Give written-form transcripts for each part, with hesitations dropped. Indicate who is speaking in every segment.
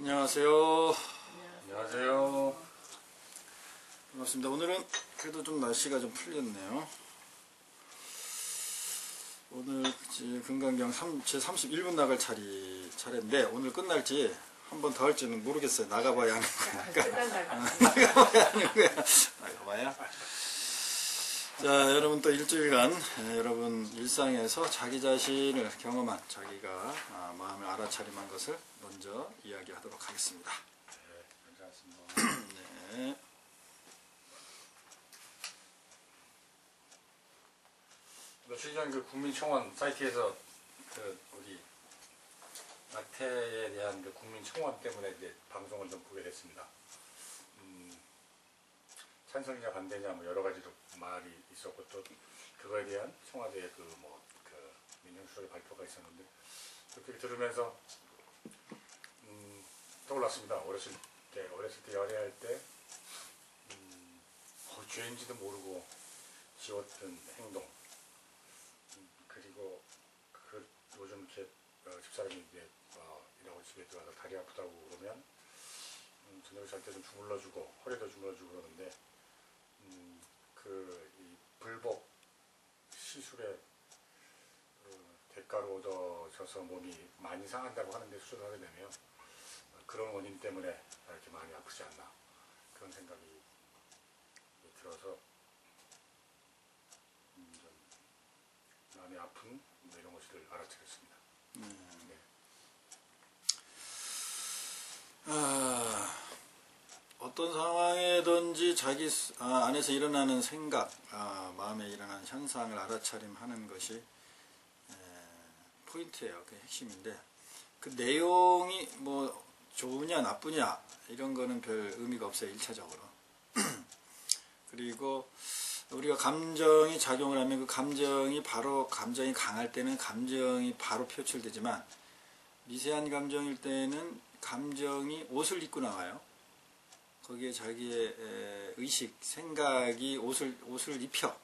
Speaker 1: 안녕하세요.
Speaker 2: 안녕하세요.
Speaker 1: 반갑습니다. 오늘은 그래도 좀 날씨가 좀 풀렸네요. 오늘 금강경 제 31분 나갈 차례인데 오늘 끝날지 한 번 더 할지는 모르겠어요. 나가봐야 하는 거니까. 나가봐야 하는 거야. 나가봐야. 자, 여러분 또 일주일간 여러분 일상에서 자기 자신을 경험한 자기가 마음을 알아차림한 것을 먼저 이야기하도록 하겠습니다.
Speaker 2: 네, 괜찮습니다.
Speaker 1: 네.
Speaker 2: 며칠 전 그 국민청원 사이트에서 그 우리 낙태에 대한 그 국민청원 때문에 이제 방송을 좀 보게 됐습니다. 찬성이냐 반대냐 뭐 여러 가지로 말이 있었고 또 그거에 대한 청와대의 그 민정수석의 발표가 있었는데 그렇게 들으면서 떠올랐습니다. 어렸을 때 연애할 때 죄인지도 모르고 지었던 행동 그리고 요즘 이렇게 집사람이 이제 이라고 집에 들어와서 다리 아프다고 그러면 저녁에 잘 때 좀 주물러주고 허리도 주물러주고 그러는데 이 불법 시술에 대가로 얻어져서 몸이 많이 상한다고 하는데 수술을 하게 되면 그런 원인 때문에 이렇게 많이 아프지 않나 그런 생각이 들어서 마음이 아픈 이런 것을 알아차렸습니다. 네.
Speaker 1: 어떤 상황에든지 자기 안에서 일어나는 생각, 마음에 일어나는 현상을 알아차림하는 것이 포인트예요. 그게 핵심인데 그 내용이 뭐 좋으냐 나쁘냐 이런 거는 별 의미가 없어요. 1차적으로. 그리고 우리가 감정이 작용을 하면 그 감정이 강할 때는 감정이 바로 표출되지만 미세한 감정일 때는 감정이 옷을 입고 나와요. 거기에 자기의 의식, 생각이 옷을 입혀.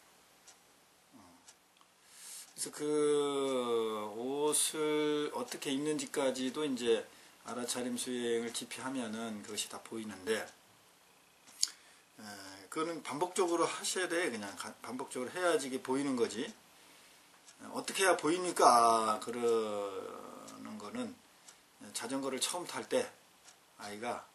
Speaker 1: 그래서 그 옷을 어떻게 입는지까지도 이제 알아차림 수행을 깊이 하면은 그것이 다 보이는데, 그거는 반복적으로 하셔야 돼. 그냥 반복적으로 해야지 이게 보이는 거지. 어떻게 해야 보입니까? 그러는 거는 자전거를 처음 탈 때 아이가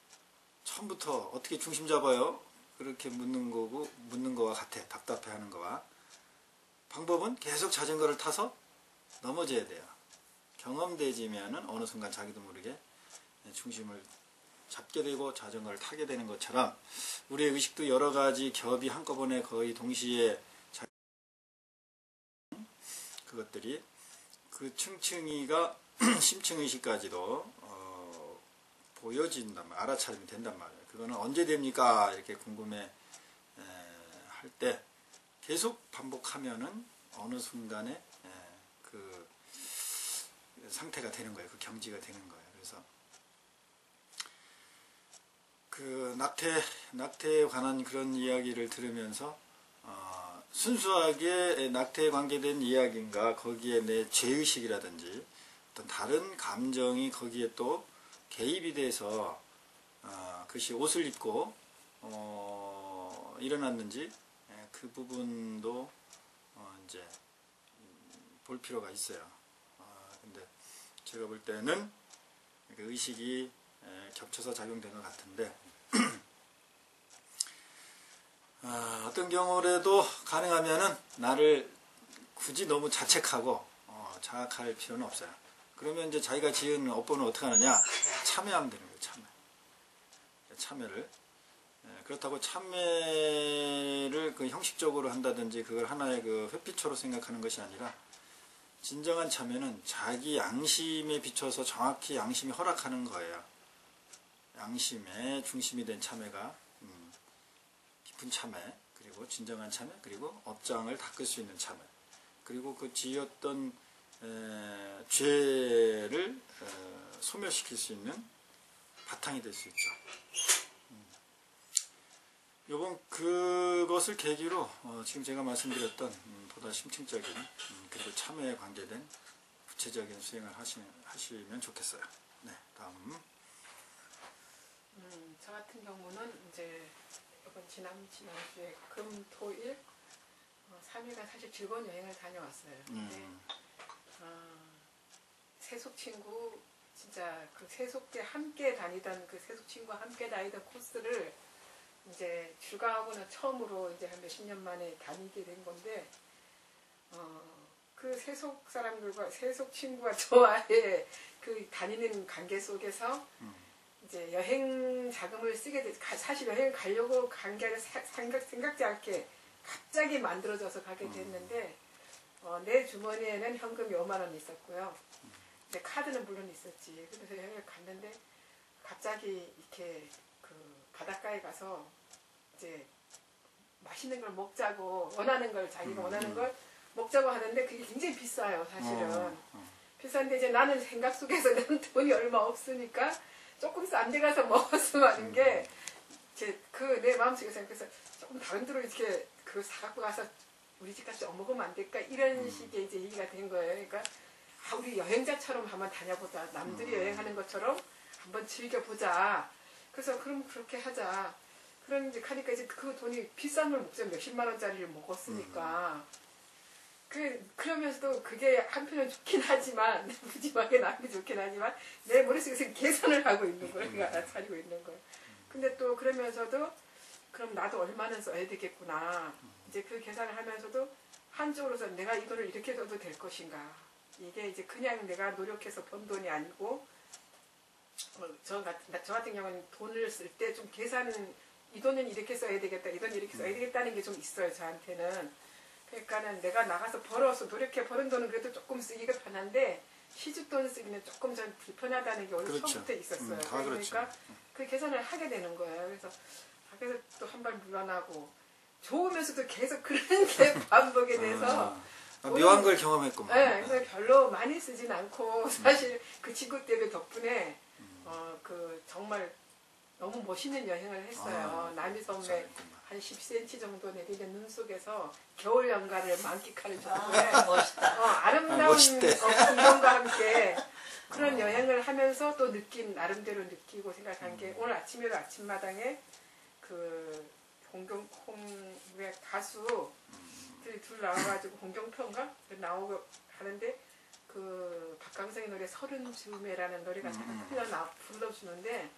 Speaker 1: 처음부터 어떻게 중심 잡아요? 그렇게 묻는 거와 같아. 답답해 하는 거와. 방법은 계속 자전거를 타서 넘어져야 돼요. 경험되지면은 어느 순간 자기도 모르게 중심을 잡게 되고 자전거를 타게 되는 것처럼 우리의 의식도 여러 가지 겹이 한꺼번에 거의 동시에 그것들이 그 층층이가 심층의식까지도 보여진단 말이에요. 알아차림이 된단 말이에요. 그거는 언제 됩니까? 이렇게 궁금해 할 때 계속 반복하면은 어느 순간에 그 상태가 되는 거예요. 그 경지가 되는 거예요. 그래서 그 낙태에 관한 그런 이야기를 들으면서 순수하게 낙태에 관계된 이야기인가 거기에 내 죄의식이라든지 어떤 다른 감정이 거기에 또 개입이 돼서 그것이 옷을 입고 일어났는지 그 부분도 이제 볼 필요가 있어요. 근데 제가 볼 때는 그 의식이 겹쳐서 작용되는 것 같은데 어떤 경우라도 가능하면은 나를 굳이 너무 자책하고 자학할 필요는 없어요. 그러면 이제 자기가 지은 업보는 어떻게 하느냐? 참여하면 되는 거예요. 참여를. 그렇다고 참여를 그 형식적으로 한다든지 그걸 하나의 그 회피초로 생각하는 것이 아니라 진정한 참여는 자기 양심에 비춰서 정확히 양심이 허락하는 거예요. 양심의 중심이 된 참여가 깊은 참여, 그리고 진정한 참여, 그리고 업장을 닦을 수 있는 참여, 그리고 그 지었던 죄를 소멸시킬 수 있는 바탕이 될 수 있죠. 요번 그것을 계기로 지금 제가 말씀드렸던 보다 심층적인 그리고 참여에 관계된 구체적인 수행을 하시면 좋겠어요. 네, 다음.
Speaker 3: 저 같은 경우는 이제 이번 지난주에 금, 토, 일 3일간 사실 즐거운 여행을 다녀왔어요. 근데 세속 친구 진짜 그 세속 때 함께 다니던 그 세속 친구와 함께 다니던 코스를 이제 출가하고는 처음으로 이제 한 몇십 년 만에 다니게 된 건데 그 세속 사람들과 세속 친구와 저와의 그 다니는 관계 속에서 이제 여행 자금을 쓰게 돼. 사실 여행 가려고 간 게 아니라 생각지 않게 갑자기 만들어져서 가게 됐는데 내 주머니에는 현금이 5만 원 있었고요. 이제 카드는 물론 있었지. 그래서 여행을 갔는데 갑자기 이렇게 그 바닷가에 가서 이제 맛있는 걸 먹자고 원하는 걸 자기가 원하는 걸 먹자고 하는데 그게 굉장히 비싸요, 사실은. 비싼데 이제 나는 생각 속에서 난 돈이 얼마 없으니까 조금 싼 데 가서 먹었으면 하는 게 이제 그 내 마음속에 생각해서 조금 다른 데로 이렇게 그 사갖고 가서 우리 집 가서 먹으면 안 될까 이런 식의 이제 얘기가 된 거예요. 그러니까 우리 여행자처럼 한번 다녀보자. 남들이 여행하는 것처럼 한번 즐겨보자. 그래서 그럼 그렇게 하자. 그럼 이제 가니까 이제 그 돈이 비싼 걸 먹자. 몇십만 원짜리를 먹었으니까. 그러면서도 그게 한편은 좋긴 하지만, 무지하게 나한테 좋긴 하지만, 내 머릿속에서 계산을 하고 있는 거예요. 그러니까 알아차리고 있는 거예요. 근데 또 그러면서도, 그럼 나도 얼마는 써야 되겠구나. 이제 그 계산을 하면서도, 한쪽으로서 내가 이 돈을 이렇게 써도 될 것인가. 이게 이제 그냥 내가 노력해서 번 돈이 아니고, 저 같은 경우는 돈을 쓸 때 좀 계산은, 이 돈은 이렇게 써야 되겠다, 이 돈은 이렇게 써야 되겠다는 게 좀 있어요, 저한테는. 그러니까는 내가 나가서 벌어서 노력해 버는 돈은 그래도 조금 쓰기가 편한데 시주돈 쓰기는 조금 전 불편하다는 게 원래
Speaker 1: 그렇죠.
Speaker 3: 처음부터 있었어요.
Speaker 1: 그렇죠.
Speaker 3: 그러니까 그 계산을 하게 되는 거예요. 그래서 또 한 발 물러나고 좋으면서도 계속 그런 게 반복이 돼서
Speaker 1: 묘한 걸 경험했구만.
Speaker 3: 네, 그래서 별로 많이 쓰진 않고 사실 그 친구 때문에 덕분에 그 정말 너무 멋있는 여행을 했어요. 남이섬에 한 10cm 정도 내리는 눈 속에서 겨울 연가를 만끽하는 정도의 아름다운 풍경과 함께 그런 여행을 하면서 또 나름대로 느끼고 생각한 게 오늘 아침에도 아침마당에 그 홍경콩의 가수들이 둘 나와가지고 홍경표인가 나오고 하는데 그 박강성의 노래 서른 즈음에라는 노래가 불러주는데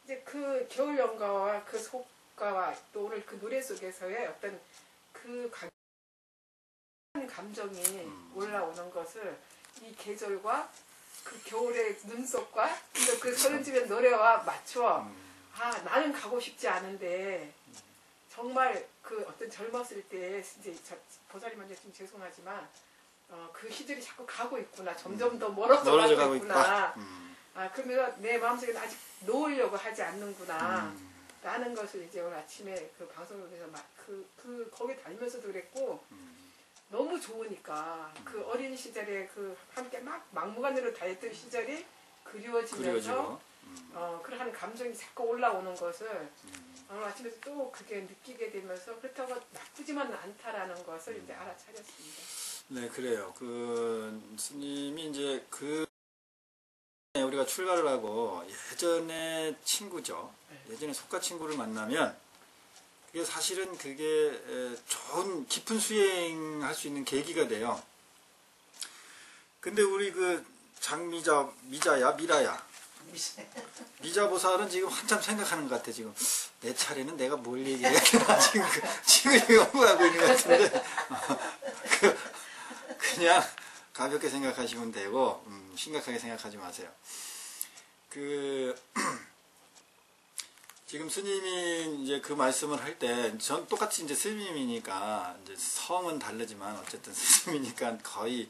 Speaker 3: 이제 그 겨울 연가와 그 속가와 또 오늘 그 노래 속에서의 어떤 그 감정이 올라오는 것을 이 계절과 그 겨울의 눈속과 그 서른집의 노래와 맞춰 나는 가고 싶지 않은데 정말 그 어떤 젊었을 때 이제 보살님한테 좀 죄송하지만 그 시절이 자꾸 가고 있구나. 점점 더 멀어져 가고 있구나. 그러면서 내 마음속에 아직 놓으려고 하지 않는구나. 라는 것을 이제 오늘 아침에 그 방송을 통해서 거기 다니면서도 그랬고, 너무 좋으니까, 그 어린 시절에 그 함께 막무가내로 다녔던 시절이 그리워지면서, 그런 감정이 자꾸 올라오는 것을, 오늘 아침에 또 그게 느끼게 되면서, 그렇다고 나쁘지만은 않다라는 것을 이제 알아차렸습니다.
Speaker 1: 네, 그래요. 스님이 이제 우리가 출가를 하고 예전에 친구죠. 예전에 속가 친구를 만나면 그게 사실은 좋은 깊은 수행할 수 있는 계기가 돼요. 근데 우리 미라야. 미자보살은 지금 한참 생각하는 것 같아. 지금 내 차례는 내가 뭘 얘기해야 되나 지금 연구하고 있는 것 같은데 그냥 가볍게 생각하시면 되고 심각하게 생각하지 마세요. 지금 스님이 이제 그 말씀을 할 때 전 똑같이 이제 스님이니까 이제 성은 다르지만 어쨌든 스님이니까 거의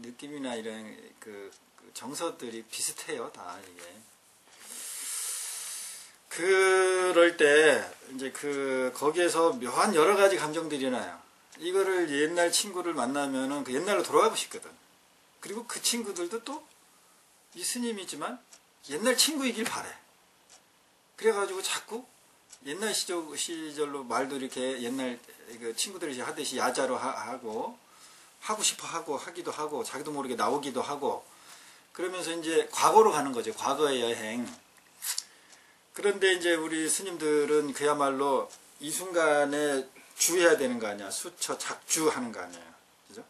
Speaker 1: 느낌이나 이런 그 정서들이 비슷해요, 다 이게. 그럴 때 이제 거기에서 묘한 여러 가지 감정들이 나요. 이거를 옛날 친구를 만나면은 그 옛날로 돌아가고 싶거든. 그리고 그 친구들도 또 이 스님이지만 옛날 친구이길 바래. 그래가지고 자꾸 옛날 시절로 말도 이렇게 옛날 그 친구들이 하듯이 야자로 하고 싶어 하기도 하고 자기도 모르게 나오기도 하고 그러면서 이제 과거로 가는 거죠. 과거의 여행. 그런데 이제 우리 스님들은 그야말로 이 순간에 주해야 되는 거 아니야. 수처 작주하는 거 아니에요. 그죠?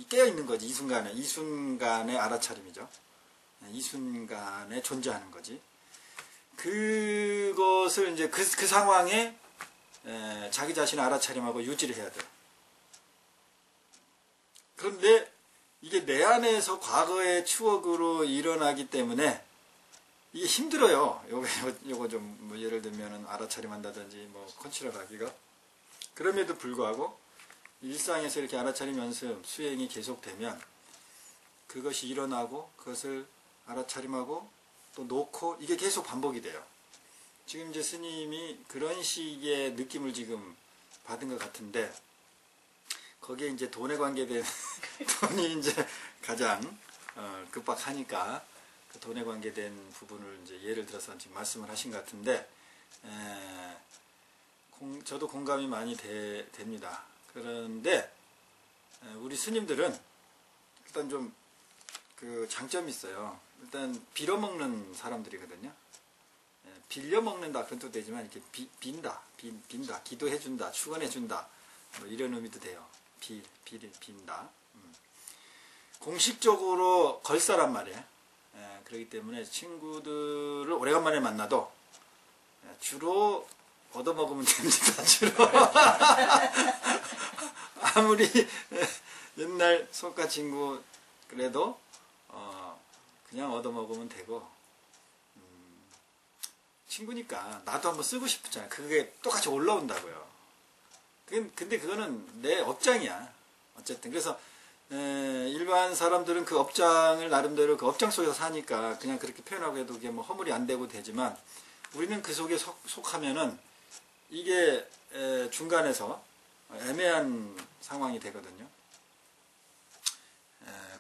Speaker 1: 깨어있는 거지. 이 순간에 알아차림이죠. 이 순간에 존재하는 거지. 그것을 이제 그 상황에 자기 자신을 알아차림하고 유지를 해야 돼요. 그런데 이게 내 안에서 과거의 추억으로 일어나기 때문에 이게 힘들어요. 요거 좀 뭐 예를 들면은 알아차림한다든지 뭐 컨트롤 하기가. 그럼에도 불구하고 일상에서 이렇게 알아차림 연습 수행이 계속되면 그것이 일어나고 그것을 알아차림하고 또 놓고 이게 계속 반복이 돼요. 지금 이제 스님이 그런 식의 느낌을 지금 받은 것 같은데 거기에 이제 돈에 관계된 돈이 이제 가장 급박하니까 그 돈에 관계된 부분을 이제 예를 들어서 지금 말씀을 하신 것 같은데 저도 공감이 많이 됩니다. 그런데 우리 스님들은 일단 좀 그 장점이 있어요. 일단 빌어먹는 사람들이거든요. 빌려 먹는다 그런 뜻도 되지만 이렇게 빈다, 기도해준다, 축원해준다 뭐 이런 의미도 돼요. 빈다. 공식적으로 걸사란 말이에요. 그렇기 때문에 친구들을 오래간만에 만나도 주로 얻어먹으면 됩니다. 주로 아무리 옛날 속가 친구 그래도 그냥 얻어먹으면 되고 친구니까 나도 한번 쓰고 싶잖아요. 그게 똑같이 올라온다고요. 근데 그거는 내 업장이야. 어쨌든 그래서 일반 사람들은 그 업장을 나름대로 그 업장 속에서 사니까 그냥 그렇게 표현하고 해도 그게 뭐 허물이 안 되고 되지만 우리는 그 속에 속하면은 이게 중간에서 애매한 상황이 되거든요.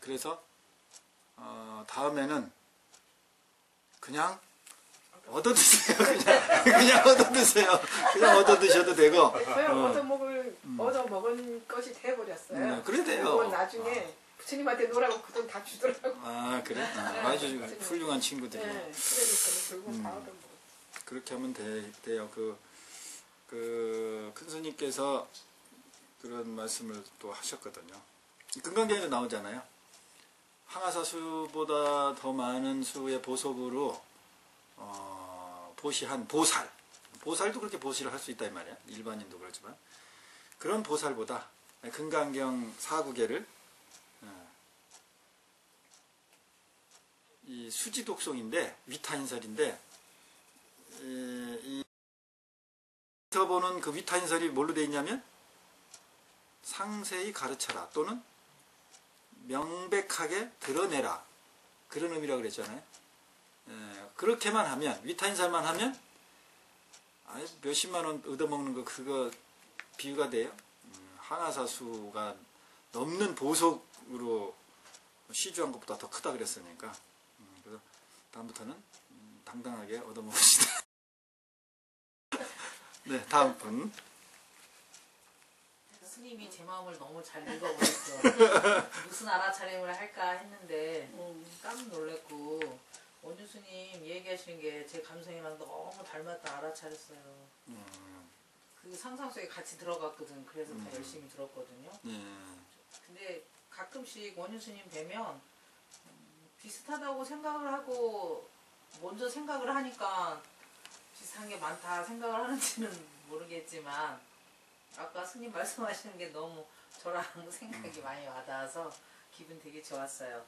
Speaker 1: 그래서 다음에는 그냥 얻어드세요. 그냥 얻어드세요. 그냥 얻어드셔도 되고.
Speaker 3: 얻어먹은 것이 돼버렸어요.
Speaker 1: 그래 돼요.
Speaker 3: 그건 나중에 부처님한테 놓으라고 그 돈 다 주더라고.
Speaker 1: 아 그래? 아주 훌륭한 친구들이네.
Speaker 3: 그러니까 결국 다 얻어먹어.
Speaker 1: 그렇게 하면 돼요. 그 큰 스님께서 그런 말씀을 또 하셨거든요. 금강경에도 나오잖아요. 항아사 수보다 더 많은 수의 보석으로 보시한 보살도 그렇게 보시를 할 수 있다 이 말이야. 일반인도 그렇지만 그런 보살보다 금강경 4구계를 이 수지독송인데 위타인설인데 이 보는 그 위타인설이 뭘로 되어 있냐면 상세히 가르쳐라 또는 명백하게 드러내라 그런 의미라고 그랬잖아요. 그렇게만 하면 위타인설만 하면 몇십만 원 얻어먹는 거 그거 비유가 돼요. 항아사수가 넘는 보석으로 시주한 것보다 더 크다 그랬으니까 그래서 다음부터는 당당하게 얻어먹읍시다. 네, 다음 분.
Speaker 4: 스님이 제 마음을 너무 잘 읽어버렸어. 무슨 알아차림을 할까 했는데 깜 놀랐고 원주 스님 얘기하시는 게 제 감성이랑 너무 닮았다 알아차렸어요. 그 상상 속에 같이 들어갔거든. 그래서 다 열심히 들었거든요. 근데 가끔씩 원주 스님 뵈면 비슷하다고 생각을 하고 먼저 생각을 하니까 비슷한 게 많다 생각을 하는지는 모르겠지만 아까 스님 말씀하시는 게 너무 저랑 생각이 많이 와닿아서 기분 되게 좋았어요.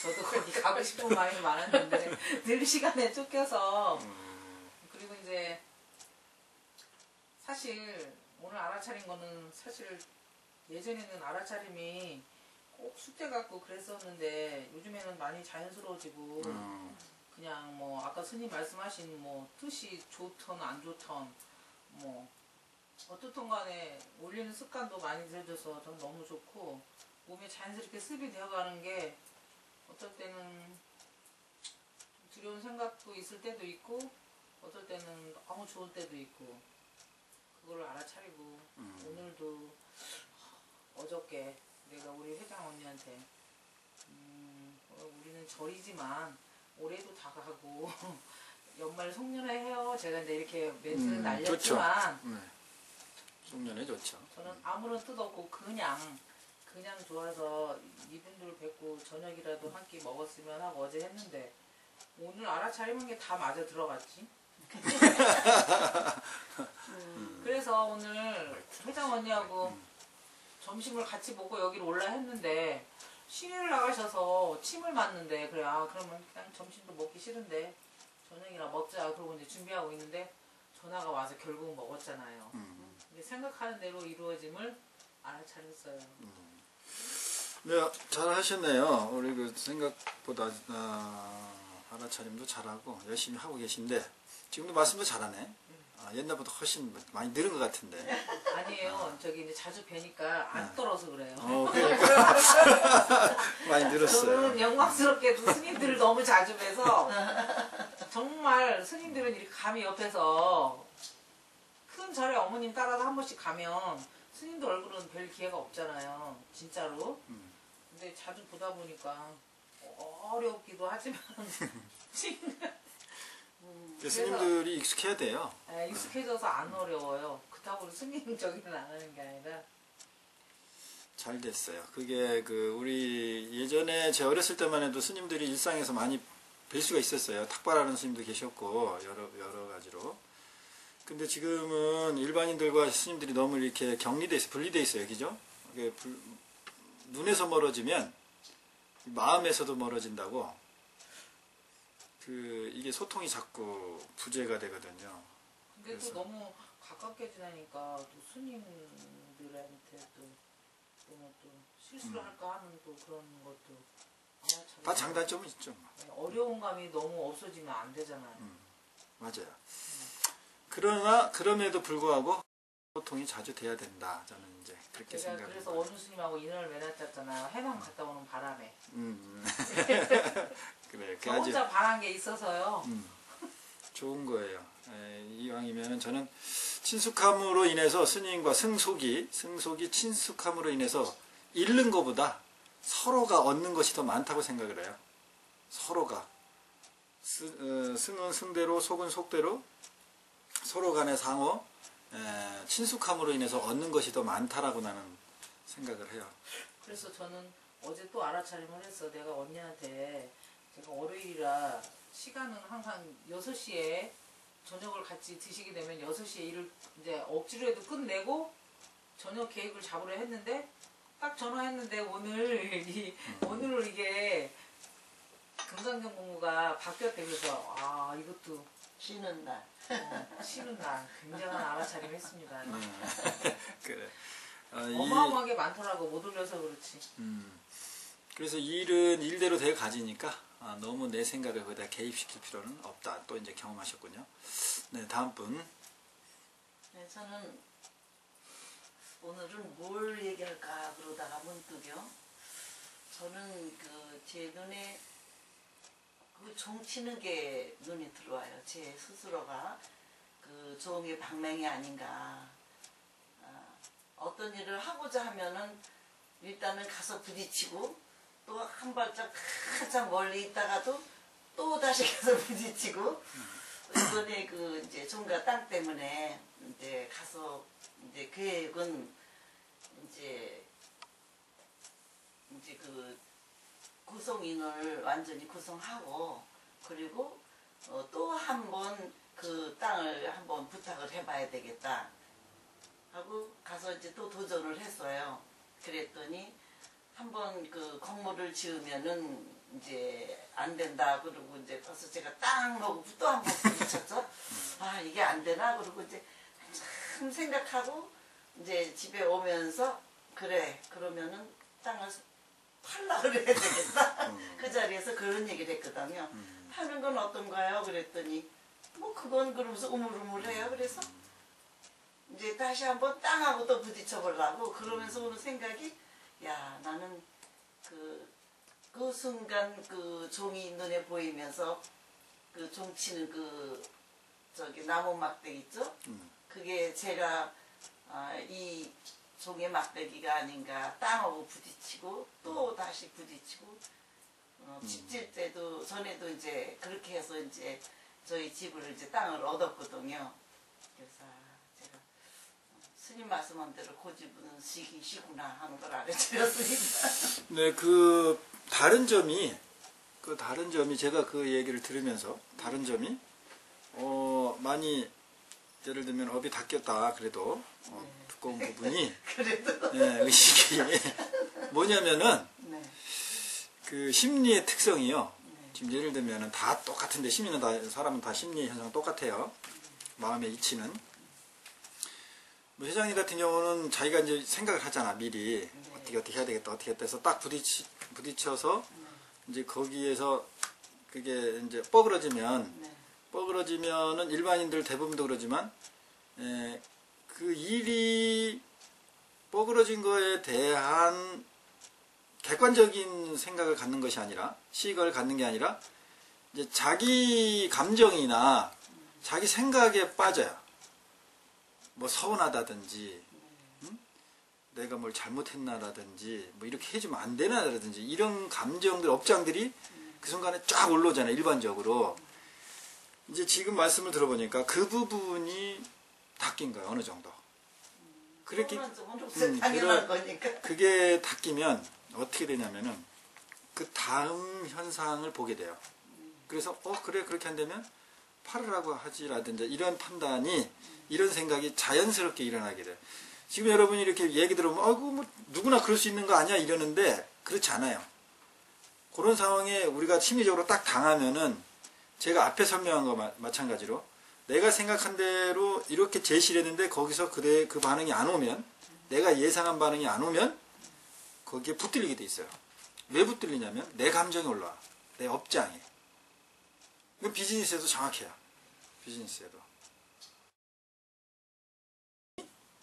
Speaker 4: 저도 거기 가고 싶은 마음이 많았는데 늘 시간에 쫓겨서 그리고 이제 사실 오늘 알아차린 거는 사실 예전에는 알아차림이 꼭 숙제 같고 그랬었는데 요즘에는 많이 자연스러워지고 그냥 뭐 아까 스님 말씀하신 뭐 뜻이 좋던 안 좋던 뭐 어떻든 간에 올리는 습관도 많이 들어져서 전 너무 좋고 몸에 자연스럽게 습이 되어가는 게 어떨 때는 두려운 생각도 있을 때도 있고 어떨 때는 너무 좋을 때도 있고 그걸 알아차리고 오늘도 어저께 내가 우리 회장 언니한테 우리는 절이지만 올해도 다가가고 연말 송년회 해요. 제가 이제 이렇게 멘트는
Speaker 1: 좋죠.
Speaker 4: 날렸지만
Speaker 1: 네. 송년회 좋죠.
Speaker 4: 저는 아무런 뜻 없고 그냥 좋아서 이분들 뵙고 저녁이라도 한 끼 먹었으면 하고 어제 했는데 오늘 알아차리는 게 다 맞아 들어갔지. 그래서 오늘 회장 언니하고 점심을 같이 먹고 여기로 올라 했는데 시내를 나가셔서 침을 맞는데 그래 그러면 그냥 점심도 먹기 싫은데 저녁이나 먹자 그러고 이제 준비하고 있는데 전화가 와서 결국 먹었잖아요. 근데 생각하는 대로 이루어짐을 알아차렸어요.
Speaker 1: 네, 잘 하셨네요. 우리 그 생각보다 알아차림도 잘하고 열심히 하고 계신데 지금도 말씀도 잘하네. 옛날보다 훨씬 많이 늘은 것 같은데.
Speaker 4: 아니에요. 저기 이제 자주 뵈니까 안 떨어서 그래요.
Speaker 1: 그러니까. 많이 늘었어요.
Speaker 4: 저는 영광스럽게도 스님들을 너무 자주 뵈서 정말 스님들은 이렇게 감히 옆에서 큰 절에 어머님 따라서 한 번씩 가면 스님들 얼굴은 뵐 기회가 없잖아요. 진짜로. 근데 자주 보다 보니까 어렵기도 하지만
Speaker 1: 스님들이 익숙해야 돼요.
Speaker 4: 익숙해져서 안 어려워요. 그렇다고 스님적이는 안 하는 게 아니라.
Speaker 1: 잘 됐어요. 그게 우리 예전에 제 어렸을 때만 해도 스님들이 일상에서 많이 뵐 수가 있었어요. 탁발하는 스님도 계셨고 여러 가지로. 근데 지금은 일반인들과 스님들이 너무 이렇게 격리돼 있어요. 분리돼 있어요. 그죠? 눈에서 멀어지면 마음에서도 멀어진다고. 이게 소통이 자꾸 부재가 되거든요.
Speaker 4: 근데 또
Speaker 1: 그래서.
Speaker 4: 너무 가깝게 지내니까 또 스님들한테 또 너무 또 실수를 할까 하는 또 그런 것도
Speaker 1: 다 장단점은 있죠.
Speaker 4: 어려운 감이 너무 없어지면 안 되잖아요.
Speaker 1: 맞아요. 그럼에도 불구하고 소통이 자주 돼야 된다. 저는 이제 그렇게
Speaker 4: 제가
Speaker 1: 생각합니다.
Speaker 4: 그래서 원우 스님하고 인연을 맺었잖아요. 해남 갔다 오는 바람에.
Speaker 1: 그래,
Speaker 4: 저 혼자 바란 게 있어서요.
Speaker 1: 좋은 거예요. 이왕이면 저는 친숙함으로 인해서 스님과 승속이 친숙함으로 인해서 잃는 것보다 서로가 얻는 것이 더 많다고 생각을 해요. 서로가 승은 승대로 속은 속대로 서로 간의 상호 친숙함으로 인해서 얻는 것이 더 많다라고 나는 생각을 해요.
Speaker 4: 그래서 저는 어제 또 알아차림을 했어. 내가 언니한테 제가 월요일이라 시간은 항상 6시에 저녁을 같이 드시게 되면 6시에 일을 이제 억지로 해도 끝내고 저녁 계획을 잡으려 했는데 딱 전화했는데 오늘 이게 금강경 공무가 바뀌었대. 그래서 이것도
Speaker 5: 쉬는 날.
Speaker 4: 쉬는 날 굉장한 알아차림 했습니다.
Speaker 1: 그래.
Speaker 4: 어마어마하게 많더라고. 못 올려서 그렇지.
Speaker 1: 그래서 일은 일대로 돼 가지니까 너무 내 생각을 거기다 개입시킬 필요는 없다. 또 이제 경험하셨군요. 네, 다음 분.
Speaker 5: 네, 저는 오늘은 뭘 얘기할까 그러다가 문득요. 저는 제 눈에 종 치는 게 눈이 들어와요. 제 스스로가 종의 방맹이 아닌가. 어떤 일을 하고자 하면은 일단은 가서 부딪히고 또 한 발짝 가장 멀리 있다가도 또 다시 가서 부딪히고 이번에 이제 종과 땅 때문에 이제 가서 이제 계획은 이제 구성인을 완전히 구성하고 그리고 또 한 번 그 땅을 한번 부탁을 해봐야 되겠다 하고 가서 이제 또 도전을 했어요. 그랬더니 한번 건물을 지으면은 이제 안 된다 그러고 이제 가서 제가 땅 놓고 또 한 번 부딪혔죠. 이게 안 되나 그러고 이제 참 생각하고 이제 집에 오면서 그래 그러면은 땅을 팔라 그래야 되겠다. 그 자리에서 그런 얘기를 했거든요. 파는 건 어떤가요? 그랬더니 뭐 그건 그러면서 우물우물해요. 그래서 이제 다시 한번 땅하고 또 부딪혀 보려고 그러면서 오는 생각이 야 나는 그 순간 종이 눈에 보이면서 종 치는 나무 막대기 있죠? 그게 제가 이 종의 막대기가 아닌가. 땅하고 부딪히고 또 다시 부딪히고 집질 때도 전에도 이제 그렇게 해서 이제 저희 집을 이제 땅을 얻었거든요. 그래서 제가 스님 말씀한 대로 고집은 시기시구나 하는 걸 알아차렸습니다.
Speaker 1: 네, 다른 점이 제가 그 얘기를 들으면서 다른 점이 많이 예를 들면 업이 닦였다 그래도 두꺼운 부분이
Speaker 5: 그래도
Speaker 1: 네, 의식이 뭐냐면은
Speaker 5: 네.
Speaker 1: 그 심리의 특성이요. 지금 예를 들면은 다 똑같은데 심리는 사람은 다 심리 현상 똑같아요. 마음의 이치는. 뭐 회장님 같은 경우는 자기가 이제 생각을 하잖아 미리 어떻게 해야 되겠다 어떻게 했다 해서 딱 부딪혀서 이제 거기에서 그게 이제 뻐그러지면은 일반인들 대부분도 그러지만 그 일이 뻐그러진 거에 대한 객관적인 생각을 갖는 것이 아니라 시각을 갖는 게 아니라 이제 자기 감정이나 자기 생각에 빠져요. 뭐 서운하다든지 내가 뭘 잘못했나라든지 뭐 이렇게 해주면 안 되나라든지 이런 감정들 업장들이 그 순간에 쫙 올라오잖아요. 일반적으로. 이제 지금 말씀을 들어보니까 그 부분이 닦인 거예요. 어느 정도. 그렇게
Speaker 5: 당연한 거니까.
Speaker 1: 그게 닦이면 어떻게 되냐면은 그 다음 현상을 보게 돼요. 그래서 그래 그렇게 한다면 팔으라고 하지라든지 이런 판단이 이런 생각이 자연스럽게 일어나게 돼요. 지금 여러분이 이렇게 얘기 들어보면 아이고 뭐 누구나 그럴 수 있는 거 아니야 이러는데 그렇지 않아요. 그런 상황에 우리가 심리적으로 딱 당하면은 제가 앞에 설명한 거 마찬가지로 내가 생각한 대로 이렇게 제시를 했는데 거기서 그 반응이 안 오면 내가 예상한 반응이 안 오면 거기에 붙들리게 돼 있어요. 왜 붙들리냐면 내 감정이 올라와. 내 업장이. 이건 비즈니스에도 정확해요. 비즈니스에도.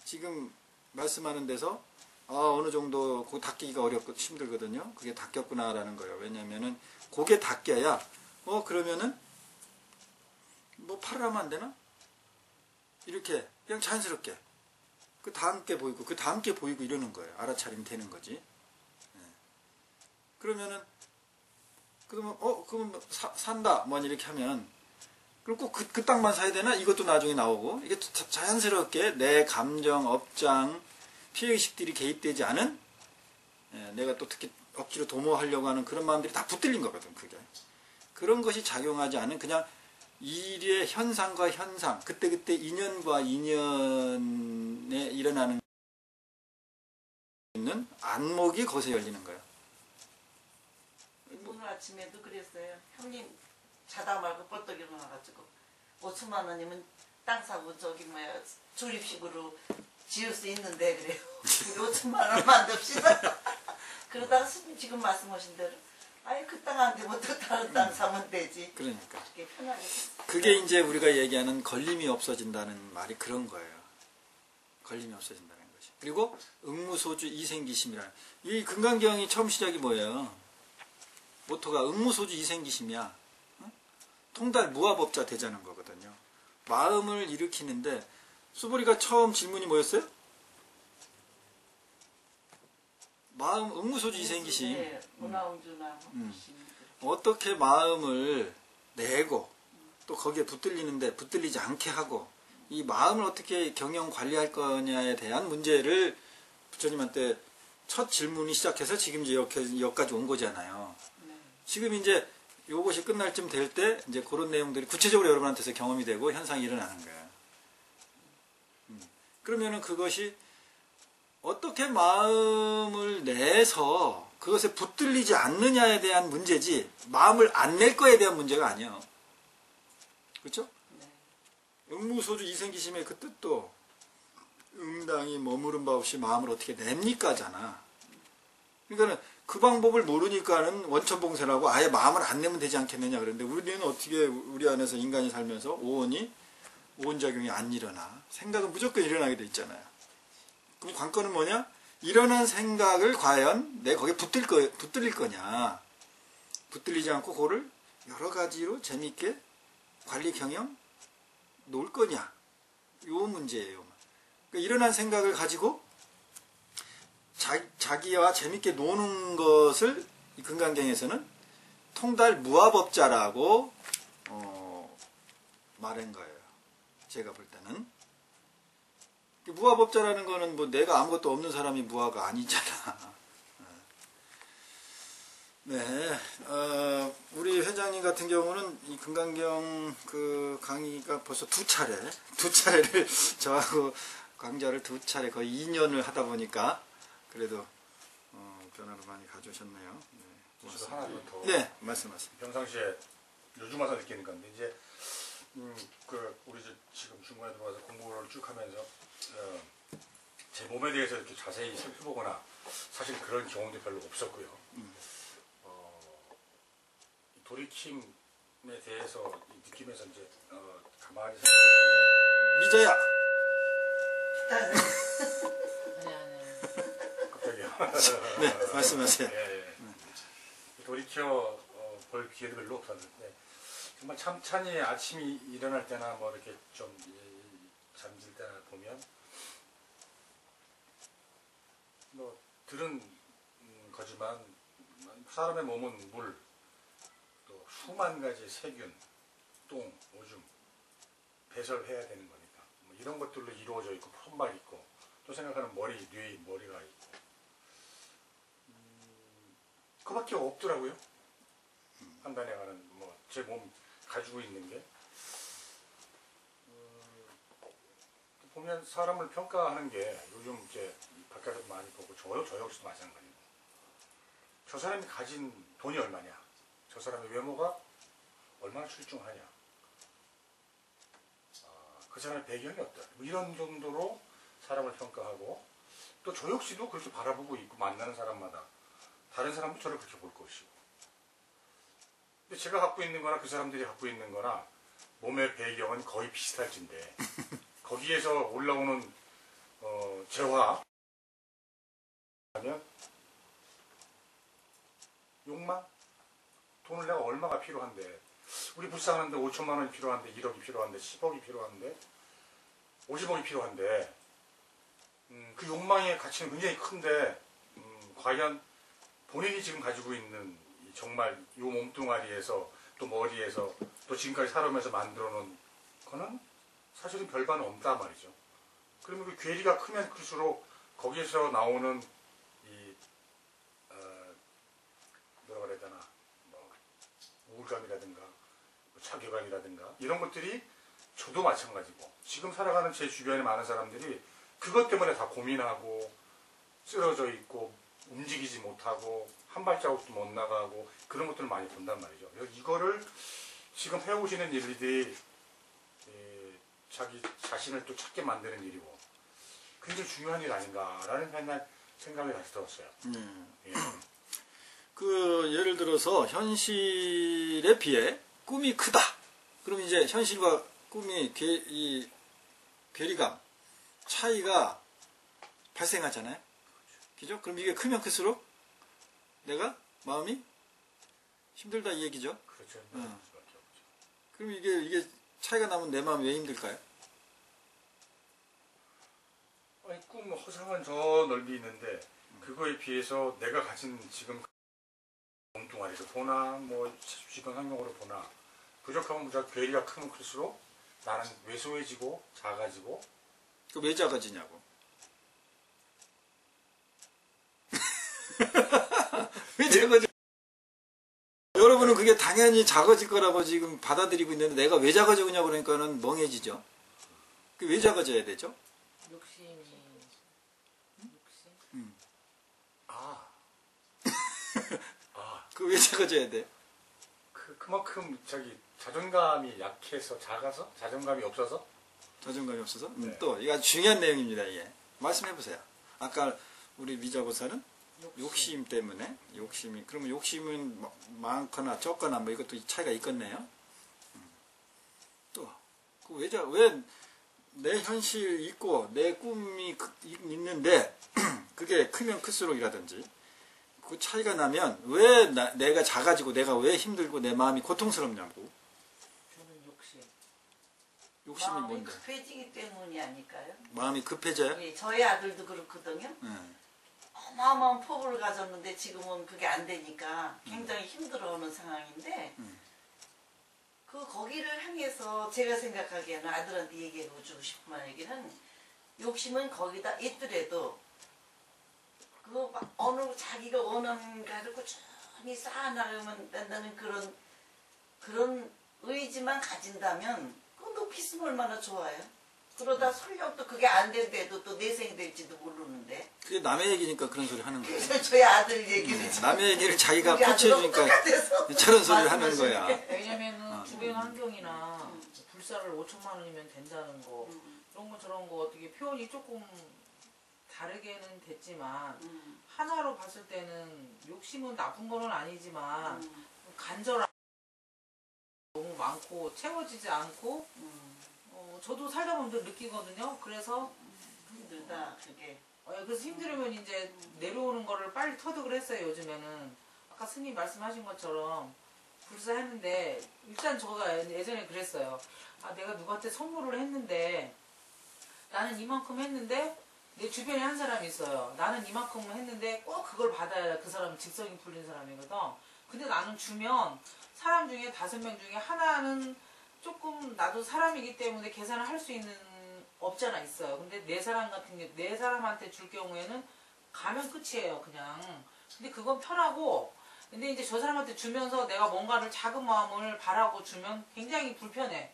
Speaker 1: 지금 말씀하는 데서 어느 정도 그거 닦기가 어렵고 힘들거든요. 그게 닦였구나라는 거예요. 왜냐면은 그게 닦여야 그러면은 뭐 팔으라면 안 되나? 이렇게 그냥 자연스럽게 그 다음 게 보이고 그 다음 게 보이고 이러는 거예요. 알아차리면 되는 거지. 그러면은 그러면 그럼 산다 뭐 이렇게 하면 그럼 꼭 그 땅만 사야 되나? 이것도 나중에 나오고 이게 자연스럽게 내 감정, 업장, 피해의식들이 개입되지 않은 내가 또 특히 억지로 도모하려고 하는 그런 마음들이 다 붙들린 거거든. 그게 그런 것이 작용하지 않은 그냥 일의 현상과 현상 그때그때 인연과 인연에 일어나는 있는 안목이 거기서 열리는 거예요.
Speaker 5: 오늘 아침에도 그랬어요. 형님 자다 말고 벌떡 일어나가지고 5천만 원이면 땅 사고 조립식으로 지을 수 있는데 그래요. 5천만 원 만듭시다. 그러다가 스님 지금 말씀하신 대로 아예 그 땅 안 되면 또 다른 땅 사면 되지.
Speaker 1: 그러니까
Speaker 5: 그게 편하게.
Speaker 1: 그게 이제 우리가 얘기하는 걸림이 없어진다는 말이 그런 거예요. 걸림이 없어진다는 것이. 그리고 응무소주 이생기심이라는 이 금강경이 처음 시작이 뭐예요? 모토가 응무소주 이생기심이야. 통달 무아법자 되자는 거거든요. 마음을 일으키는데 수보리가 처음 질문이 뭐였어요? 마음 응무소주 이생기심.
Speaker 5: 네, 문화옹주나
Speaker 1: 어떻게 마음을 내고 또 거기에 붙들리지 않게 하고 이 마음을 어떻게 경영 관리할 거냐에 대한 문제를 부처님한테 첫 질문이 시작해서 지금 이제 여기까지 온 거잖아요. 지금 이제 요것이 끝날 쯤 될 때 이제 그런 내용들이 구체적으로 여러분한테서 경험이 되고 현상이 일어나는 거예요. 그러면은 그것이 어떻게 마음을 내서 그것에 붙들리지 않느냐에 대한 문제지 마음을 안 낼 거에 대한 문제가 아니에요. 그렇죠? 응무소주 이생기심의 그 뜻도 응당이 머무른 바 없이 마음을 어떻게 냅니까잖아. 그러니까는 그 방법을 모르니까는 원천봉쇄라고 아예 마음을 안 내면 되지 않겠느냐 그런데 우리는 어떻게 우리 안에서 인간이 살면서 오온작용이 안 일어나. 생각은 무조건 일어나게 돼 있잖아요. 그럼 관건은 뭐냐? 일어난 생각을 과연 내 거기에 붙들릴 거냐. 붙들리지 않고 그거를 여러 가지로 재미있게 관리 경영 놓을 거냐. 요 문제예요. 그러니까 일어난 생각을 가지고 자기와 재밌게 노는 것을 이 금강경에서는 통달 무아법자라고 말한 거예요. 제가 볼 때는. 무아법자라는 거는 뭐 내가 아무것도 없는 사람이 무아가 아니잖아. 네, 우리 회장님 같은 경우는 이 금강경 그 강의가 벌써 두 차례를 저하고 강좌를 두 차례 거의 2년을 하다 보니까 그래도 변화를 많이 가져오셨네요. 네,
Speaker 2: 저도 하나 더.
Speaker 1: 네, 말씀하세요.
Speaker 2: 평상시에 요즘 와서 느끼는 건데 이제 우리 지금 중간에 들어와서 공부를 쭉 하면서 제 몸에 대해서 이렇게 자세히 살펴보거나 사실 그런 경험도 별로 없었고요. 돌이킴에 대해서 느끼면서 이제 가만히
Speaker 1: 미자야.
Speaker 2: 갑자기요.
Speaker 1: 네, 말씀하세요.
Speaker 2: 예. 돌이켜 볼 기회도 별로 없었는데 정말 참찬히 아침이 일어날 때나 뭐 이렇게 좀 잠들 때나 보면 뭐 들은 거지만 사람의 몸은 물, 또 수만 가지 세균, 똥, 오줌 배설해야 되는 거니까 뭐 이런 것들로 이루어져 있고 손발 있고 또 생각하는 뇌 머리가 있고 그밖에 없더라고요. 판단해가는 뭐 제 몸 가지고 있는 게 보면 사람을 평가하는 게 요즘 이제 바깥에서 많이 보고 저 역시도 마찬가지고 저 사람이 가진 돈이 얼마냐, 저 사람의 외모가 얼마나 출중하냐, 그 사람의 배경이 어떠냐, 뭐 이런 정도로 사람을 평가하고 또 저 역시도 그렇게 바라보고 있고 만나는 사람마다 다른 사람도 저를 그렇게 볼 것이고 근데 제가 갖고 있는 거나 그 사람들이 갖고 있는 거나 몸의 배경은 거의 비슷할진데 거기에서 올라오는 재화 하면 욕망? 돈을 내가 얼마가 필요한데 우리 불쌍한데 5천만 원이 필요한데 1억이 필요한데 10억이 필요한데 50억이 필요한데 그 욕망의 가치는 굉장히 큰데 과연 본인이 지금 가지고 있는 정말 이 몸뚱아리에서 또 머리에서 또 지금까지 살아오면서 만들어 놓은 거는 사실은 별반 없다 말이죠. 그러면 그 괴리가 크면 클수록 거기에서 나오는 이 뭐라 그래야 되나 뭐 우울감이라든가 뭐 자괴감이라든가 이런 것들이 저도 마찬가지고 지금 살아가는 제 주변에 많은 사람들이 그것 때문에 다 고민하고 쓰러져 있고 움직이지 못하고 한 발자국도 못 나가고 그런 것들을 많이 본단 말이죠. 이거를 지금 해오시는 일들이 자기 자신을 또 찾게 만드는 일이고 굉장히 중요한 일 아닌가라는 맨날 생각이 다시 들었어요. 예.
Speaker 1: 그 예를 들어서 현실에 비해 꿈이 크다. 그럼 이제 현실과 꿈이 이 괴리감 차이가 발생하잖아요. 그죠? 그럼 이게 크면 클수록 내가 마음이 힘들다 이 얘기죠.
Speaker 2: 그렇죠.
Speaker 1: 그럼 이게 차이가 나면 내 마음이 왜 힘들까요?
Speaker 2: 아니, 꿈 허상은 저 넓이 있는데 그거에 비해서 내가 가진 지금 몸뚱아리를 보나 뭐 주변 환경으로 보나 부족하면 무조건 괴리가 크면 클수록 나는 왜소해지고 작아지고
Speaker 1: 그 왜 작아지냐고. 왜 작아져? 여러분은 그게 당연히 작아질 거라고 지금 받아들이고 있는데 내가 왜 작아지냐고 그러니까는 멍해지죠. 그 왜 작아져야 되죠?
Speaker 4: 욕심.
Speaker 1: 그 왜 작아져야 돼?
Speaker 2: 그만큼 자존감이 약해서 작아서 자존감이 없어서
Speaker 1: 자존감이 없어서?
Speaker 2: 네.
Speaker 1: 또 이거 아주 중요한 내용입니다. 이게 말씀해 보세요. 아까 우리 미자보사는 욕심 때문에 그러면 욕심은 많거나 적거나 뭐 이것도 차이가 있겠네요. 또 왜 내 현실 있고 내 꿈이 있는데 그게 크면 클수록이라든지 그 차이가 나면 왜 내가 작아지고 내가 왜 힘들고 내 마음이 고통스럽냐고.
Speaker 4: 저는 욕심.
Speaker 1: 욕심이
Speaker 5: 마음이
Speaker 1: 뭔데?
Speaker 5: 급해지기 때문이 아닐까요?
Speaker 1: 마음이 급해져요?
Speaker 5: 예, 저희 아들도 그렇거든요. 어마어마한 포부를 가졌는데 지금은 그게 안 되니까 굉장히 힘들어하는 상황인데 그 거기를 향해서 제가 생각하기에는 아들한테 얘기하고 주고 싶은 얘기는 욕심은 거기다 있더라도 그 어느 자기가 원하는 가를 꾸준히 쌓아나가면 된다는 그런 의지만 가진다면 그건 너 피스면 얼마나 좋아요. 그러다 설령 또 그게 안 된대도 또 내생이 될지도 모르는데.
Speaker 1: 그게 남의 얘기니까 그런 소리 하는 거예요.
Speaker 5: 그래서 저희 아들 얘기를
Speaker 1: 남의 얘기를 자기가
Speaker 5: 우리 아들하고
Speaker 1: 포취해주니까
Speaker 5: 똑같아서
Speaker 1: 저런 소리를 하는
Speaker 5: 말씀하시는
Speaker 1: 거야.
Speaker 5: 게.
Speaker 4: 왜냐면은 주변 환경이나 불사를 5천만 원이면 된다는 거 이런 거 저런 거 어떻게 표현이 조금 다르게는 됐지만 하나로 봤을 때는 욕심은 나쁜 거는 아니지만 간절한 너무 많고 채워지지 않고 저도 살다 보면 느끼거든요. 그래서
Speaker 5: 힘들다 그게.
Speaker 4: 그래서 힘들으면 이제 내려오는 거를 빨리 터득을 했어요. 요즘에는 아까 스님 말씀하신 것처럼 불사했는데 일단 저가 예전에 그랬어요. 아 내가 누구한테 선물을 했는데 나는 이만큼 했는데 내 주변에 한 사람이 있어요. 나는 이만큼 했는데 꼭 그걸 받아야 그 사람은 직성이 풀린 사람이거든. 근데 나는 주면 사람 중에 5명 중에 하나는 조금 나도 사람이기 때문에 계산을 할 수 있는 없잖아 있어요. 근데 네 사람 같은 경우 네 사람한테 줄 경우에는 가면 끝이에요. 그냥. 근데 그건 편하고 근데 이제 저 사람한테 주면서 내가 뭔가를 작은 마음을 바라고 주면 굉장히 불편해.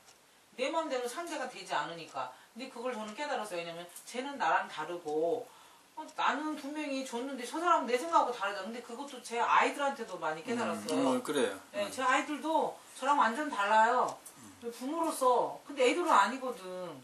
Speaker 4: 내 마음대로 상대가 되지 않으니까. 근데 그걸 저는 깨달았어요. 왜냐면 쟤는 나랑 다르고 나는 분명히 줬는데 저 사람은 내 생각하고 다르다. 근데 그것도 제 아이들한테도 많이 깨달았어요.
Speaker 1: 그래요.
Speaker 4: 네, 제 아이들도 저랑 완전 달라요. 부모로서. 근데 애들은 아니거든.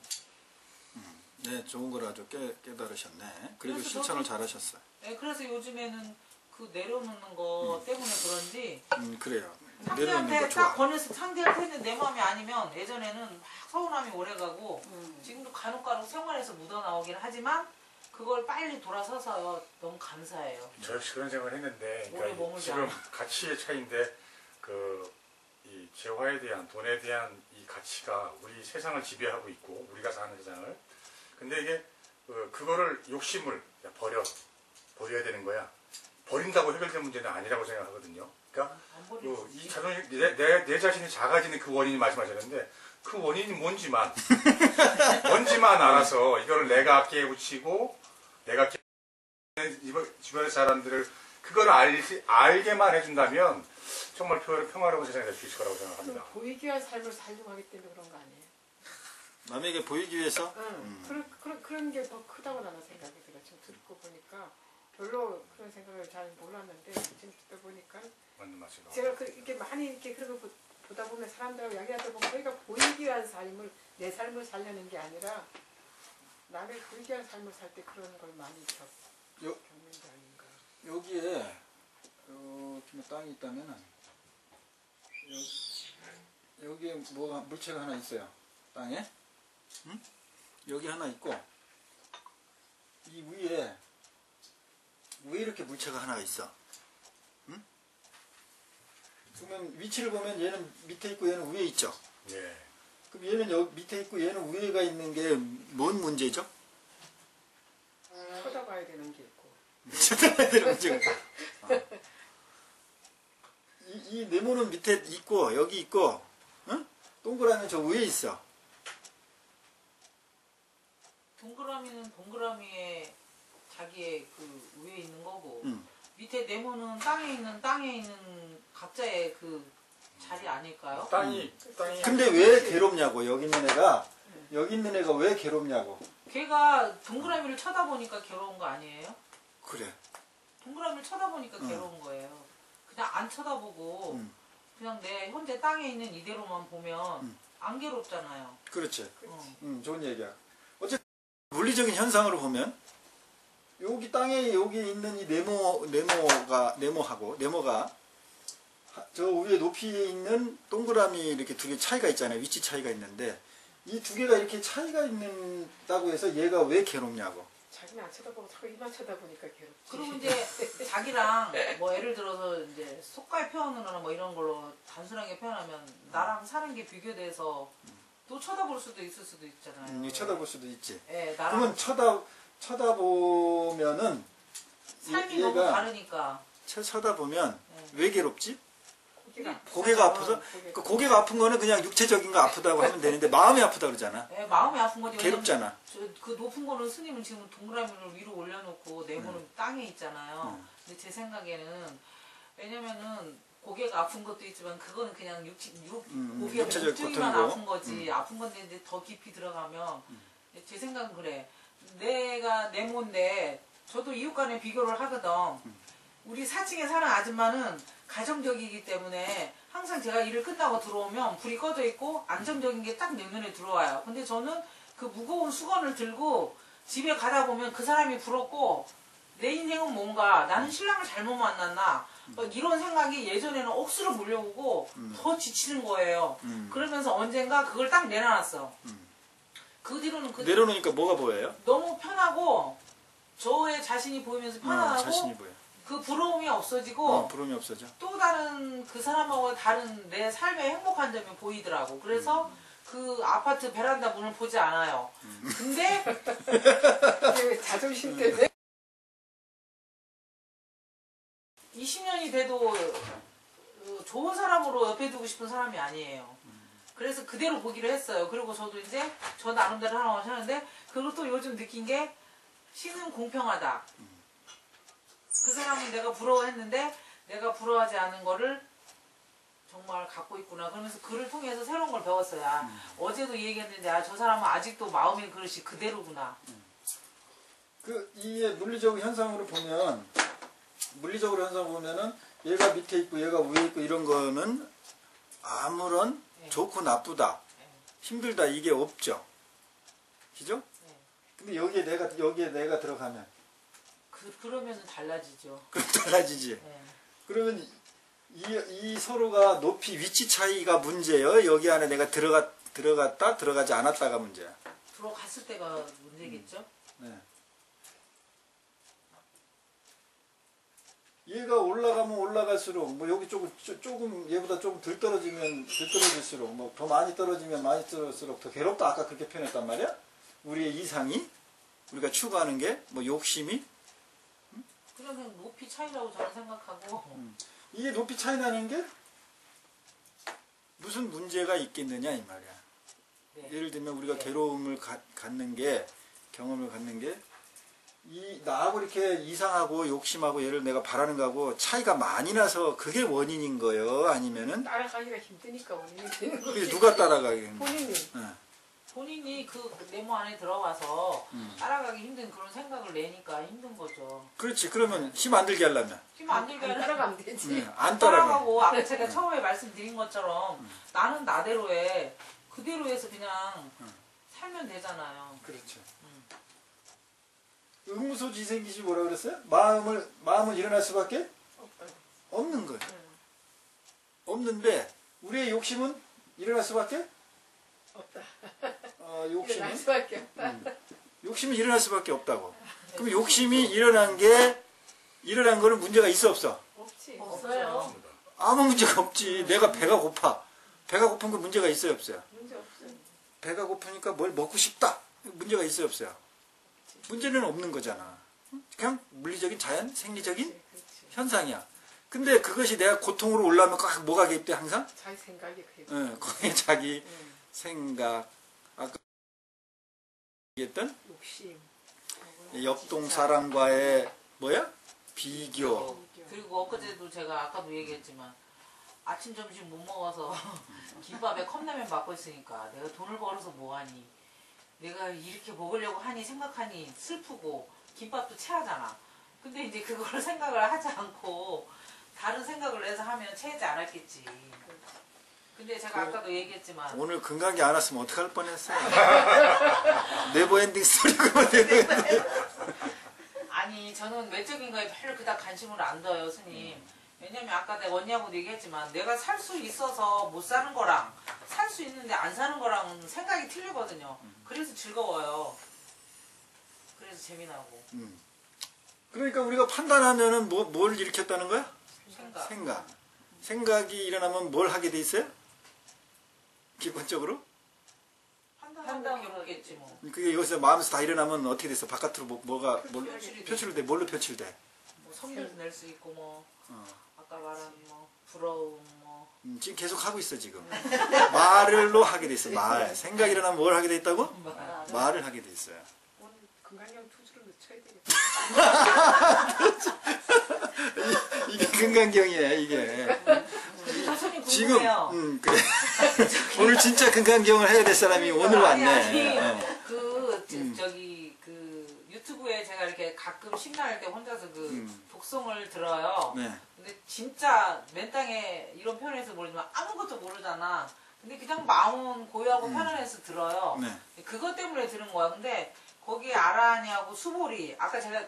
Speaker 1: 네, 좋은 걸 아주 깨달으셨네. 그리고
Speaker 4: 그래서
Speaker 1: 실천을
Speaker 4: 저도-
Speaker 1: 잘하셨어요.
Speaker 4: 네, 그래서 요즘에는 그 내려놓는 거 때문에 그런지
Speaker 1: 그래요.
Speaker 4: 상대한테
Speaker 1: 내려놓는 거
Speaker 4: 딱
Speaker 1: 좋아.
Speaker 4: 권해서 상대한테는 내 마음이 아니면 예전에는 막 서운함이 오래가고 지금도 간혹 생활에서 묻어나오긴 하지만 그걸 빨리 돌아서서 너무 감사해요.
Speaker 2: 저 역시 그런 생각을 했는데
Speaker 4: 오래
Speaker 2: 그러니까
Speaker 4: 머물지
Speaker 2: 지금
Speaker 4: 않아.
Speaker 2: 가치의 차이인데 이 재화에 대한 돈에 대한 이 가치가 우리 세상을 지배하고 있고 우리가 사는 세상을 근데 이게 그거를 욕심을 버려야 되는 거야. 버린다고 해결될 문제는 아니라고 생각하거든요. 그러니까
Speaker 4: 안 버리고
Speaker 2: 이 자존심 내 자신이 작아지는 그 원인이 말씀하셨는데 그 원인이 뭔지만 알아서 이거를 내가 깨우치고 내가 주변의 사람들을 그걸 알게만 해준다면 정말 평화로운 세상이 될 수 있을 거라고 생각합니다.
Speaker 3: 보이기 위한 삶을 살려고 하기 때문에 그런 거 아니에요?
Speaker 1: 남에게 보이기 위해서
Speaker 3: 응. 그런 게 더 크다고 나는 생각이 들어요. 지금 듣고 보니까 별로 그런 생각을 잘 몰랐는데 지금 듣다 보니까
Speaker 2: 맞는 말씀이다.
Speaker 3: 제가 이렇게 많이 이렇게 그런 거 보다 보면 사람들하고 이야기하다 보면 저희가 보이기 위한 삶을 내 삶을 살려는 게 아니라 남의 보이기 위한 삶을 살 때 그런 걸 많이 겪는 게 아닌가.
Speaker 1: 여기에 이렇게 땅이 있다면은 여기에 뭐가 물체가 하나 있어요. 땅에. 응? 여기 하나 있고 이 위에 왜 이렇게 물체가 하나가 있어? 응? 그러면 위치를 보면 얘는 밑에 있고 얘는 위에 있죠.
Speaker 2: 예.
Speaker 1: 그럼 얘는 여기 밑에 있고 얘는 위에가 있는 게 뭔 문제죠?
Speaker 3: 쳐다봐야 되는 게 있고.
Speaker 1: 쳐다봐야 되는 문제가. 이 네모는 밑에 있고 여기 있고 응? 동그라미 저 위에 있어.
Speaker 4: 동그라미는 동그라미에 자기의 그 위에 있는 거고
Speaker 1: 응.
Speaker 4: 밑에 네모는 땅에 있는 각자의 그 자리 아닐까요?
Speaker 2: 땅이
Speaker 1: 근데 왜 괴롭냐고 여기 있는 애가 왜 괴롭냐고.
Speaker 4: 걔가 동그라미를 쳐다보니까 괴로운 거 아니에요?
Speaker 1: 그래.
Speaker 4: 동그라미를 쳐다보니까 괴로운 거예요. 그냥 안 쳐다보고 그냥 내 현재 땅에 있는 이대로만 보면 안 괴롭잖아요.
Speaker 1: 그렇지.
Speaker 4: 어.
Speaker 1: 좋은 얘기야. 어쨌든 물리적인 현상으로 보면 여기 땅에 여기 있는 이 네모가 저 위에 높이에 있는 동그라미 이렇게 두 개 차이가 있잖아요. 위치 차이가 있는데 이 두 개가 이렇게 차이가 있는다고 해서 얘가 왜 괴롭냐고.
Speaker 3: 자기는 안 쳐다보고 자꾸 입만 쳐다보니까 괴롭지.
Speaker 4: 그리고 이제 자기랑 뭐 예를 들어서 이제 속가의 표현으로나 뭐 이런 걸로 단순하게 표현하면 나랑 사는 게 비교돼서 또 쳐다볼 수도 있을 수도 있잖아요.
Speaker 1: 쳐다볼 수도 있지.
Speaker 4: 예, 나랑
Speaker 1: 그러면 쳐다보면은
Speaker 4: 삶이 너무 다르니까.
Speaker 1: 쳐다보면
Speaker 4: 네.
Speaker 1: 왜 괴롭지? 고개가 아파서 그 고개가 아픈 거는 그냥 육체적인 거 아프다고 하면 되는데 마음이 아프다 그러잖아.
Speaker 4: 네, 마음이 아픈 거지.
Speaker 1: 괴롭잖아.
Speaker 4: 그 높은 거는 스님은 지금 동그라미를 위로 올려놓고 네모는 땅에 있잖아요. 근데 제 생각에는 왜냐면은 고개가 아픈 것도 있지만 그거는 그냥 고개가
Speaker 1: 육체적
Speaker 4: 목줄만
Speaker 1: 고통이고.
Speaker 4: 아픈 거지. 아픈 건데 이제 더 깊이 들어가면 제 생각은 그래. 내가 네모인데 저도 이웃간에 비교를 하거든. 우리 4층에 사는 아줌마는 가정적이기 때문에 항상 제가 일을 끝나고 들어오면 불이 꺼져 있고 안정적인 게 딱 내 눈에 들어와요. 근데 저는 그 무거운 수건을 들고 집에 가다 보면 그 사람이 부럽고 내 인생은 뭔가 나는 신랑을 잘못 만났나 이런 생각이 예전에는 억수로 몰려오고 더 지치는 거예요. 그러면서 언젠가 그걸 딱 내려놨어. 그 뒤로는
Speaker 1: 내려놓으니까 뭐가 보여요?
Speaker 4: 너무 편하고 저의 자신이 보이면서 편안하고
Speaker 1: 자신이 보여.
Speaker 4: 그 부러움이 없어지고
Speaker 1: 부러움이 없어져.
Speaker 4: 또 다른 그 사람하고 다른 내 삶의 행복한 점이 보이더라고. 그래서 그 아파트 베란다 문을 보지 않아요. 근데
Speaker 3: 왜 자존심 때문에
Speaker 4: 20년이 돼도 좋은 사람으로 옆에 두고 싶은 사람이 아니에요. 그래서 그대로 보기로 했어요. 그리고 저도 이제 저 나름대로 하나만 하는데 그리고 또 요즘 느낀 게 신은 공평하다. 그 사람은 내가 부러워했는데 내가 부러워하지 않은 거를 정말 갖고 있구나. 그러면서 글을 통해서 새로운 걸 배웠어요. 어제도 얘기했는데 저 사람은 아직도 마음의 그릇이 그대로구나.
Speaker 1: 이 물리적 현상으로 보면 물리적으로 현상 보면은 얘가 밑에 있고 얘가 위에 있고 이런 거는 아무런 좋고 나쁘다, 힘들다 이게 없죠. 그죠? 근데 여기에 내가 들어가면
Speaker 4: 그러면은 달라지죠.
Speaker 1: 그럼 달라지지.
Speaker 4: 네.
Speaker 1: 그러면 이 서로가 높이 위치 차이가 문제예요. 여기 안에 내가 들어갔다 들어가지 않았다가 문제야.
Speaker 4: 들어갔을 때가 문제겠죠?
Speaker 1: 네. 얘가 올라가면 올라갈수록 뭐 여기 조금 얘보다 조금 덜 떨어지면 덜 떨어질수록 뭐 더 많이 떨어지면 많이 떨어질수록 더 괴롭다 아까 그렇게 표현했단 말이야. 우리의 이상이 우리가 추구하는 게 뭐 욕심이
Speaker 4: 그냥 높이 차이라고 저는 생각하고
Speaker 1: 이게 높이 차이 나는 게 무슨 문제가 있겠느냐 이 말이야.
Speaker 4: 네.
Speaker 1: 예를 들면 우리가 괴로움을 갖는 게 경험을 갖는 게 나하고 이렇게 이상하고 욕심하고 얘를 내가 바라는 거하고 차이가 많이 나서 그게 원인인 거예요? 아니면은
Speaker 3: 따라가기가 힘드니까 원인이 되는
Speaker 1: 그게
Speaker 3: 거지.
Speaker 1: 누가 따라가게?
Speaker 3: 본인이.
Speaker 4: 본인이 그 네모 안에 들어가서 따라가기 힘든 그런 생각을 내니까 힘든 거죠.
Speaker 1: 그렇지. 그러면 힘 안 들게 하려면
Speaker 4: 힘 안 들게
Speaker 3: 안
Speaker 4: 하려면
Speaker 3: 따라가면 되지.
Speaker 1: 안 따라가.
Speaker 4: 따라가고 아까 제가 처음에 말씀드린 것처럼 나는 나대로 해. 그대로 해서 그냥 살면 되잖아요.
Speaker 1: 그렇죠. 의무소지 생기지 뭐라 그랬어요? 마음은 일어날 수밖에 없는 거예요. 없는데 우리의 욕심은 일어날 수밖에
Speaker 3: 없다.
Speaker 1: 욕심은
Speaker 3: 일어날 수밖에 없다.
Speaker 1: 욕심이 일어날 수밖에 없다고. 그럼 욕심이 일어난 거는 문제가 있어 없어?
Speaker 3: 없지.
Speaker 4: 없어요.
Speaker 1: 아무 문제가 없지. 내가 배가 고파. 배가 고픈 건 문제가 있어요 없어요?
Speaker 3: 문제 없어.
Speaker 1: 배가 고프니까 뭘 먹고 싶다. 문제가 있어요 없어요? 문제는 없는 거잖아. 그냥 물리적인 자연 생리적인
Speaker 3: 그렇지.
Speaker 1: 현상이야. 근데 그것이 내가 고통으로 올라오면 뭐가 개입돼 항상?
Speaker 3: 자기 생각이 그래.
Speaker 1: 거기에 자기 생각 아까 얘기했던
Speaker 3: 욕심.
Speaker 1: 옆동 사람과의 뭐야? 비교.
Speaker 4: 그리고 엊그제도 제가 아까도 얘기했지만 아침 점심 못 먹어서 김밥에 컵라면 먹고 있으니까 내가 돈을 벌어서 뭐하니 내가 이렇게 먹으려고 하니 생각하니 슬프고 김밥도 체하잖아. 근데 이제 그걸 생각을 하지 않고 다른 생각을 해서 하면 체하지 않았겠지. 근데 제가 아까도 얘기했지만
Speaker 1: 오늘 건강이 안 왔으면 어떡할 뻔했어요. 네버엔딩 스토리가 네버엔딩.
Speaker 4: 아니 저는 외적인 거에 별로 그닥 관심을 안 둬요 스님. 왜냐면 아까 내가 언니하고도 얘기했지만 내가 살 수 있어서 못 사는 거랑 살 수 있는데 안 사는 거랑은 생각이 틀리거든요. 그래서 즐거워요. 그래서 재미나고.
Speaker 1: 그러니까 우리가 판단하면은 뭘 일으켰다는 거야?
Speaker 4: 생각.
Speaker 1: 생각이 일어나면 뭘 하게 돼 있어요? 기본적으로?
Speaker 4: 판단하고 그러겠지 뭐.
Speaker 1: 그게 여기서 마음에서 다 일어나면 어떻게 됐어? 바깥으로 뭐가
Speaker 4: 표출이 돼.
Speaker 1: 표출돼? 뭘로 표출돼?
Speaker 4: 뭐 성질도 낼 수 있고 뭐. 아까 말한 뭐 부러움 뭐
Speaker 1: 지금 계속 하고 있어 지금. 말로 하게 돼 있어. 말. 생각이 일어나면 뭘 하게 돼 있다고? 말을 하게 돼 있어요.
Speaker 3: 오늘 건강경 투주를 넣쳐야 되겠다.
Speaker 1: 이게 금강경이에요 이게.
Speaker 4: 손님
Speaker 1: 지금
Speaker 4: 궁금해요.
Speaker 1: 그래. 오늘 진짜 금강경을 해야 될 사람이 오늘 왔네.
Speaker 4: 아니,
Speaker 1: 어.
Speaker 4: 저기 그 유튜브에 제가 이렇게 가끔 심란할 때 혼자서 그 독송을 들어요.
Speaker 1: 네.
Speaker 4: 근데 진짜 맨 땅에 이런 표현에서 모르지만 아무것도 모르잖아. 근데 그냥 마음 고요하고 편안해서 들어요.
Speaker 1: 네.
Speaker 4: 그것 때문에 들은 거야. 근데 거기 아라니하고 수보리 아까 제가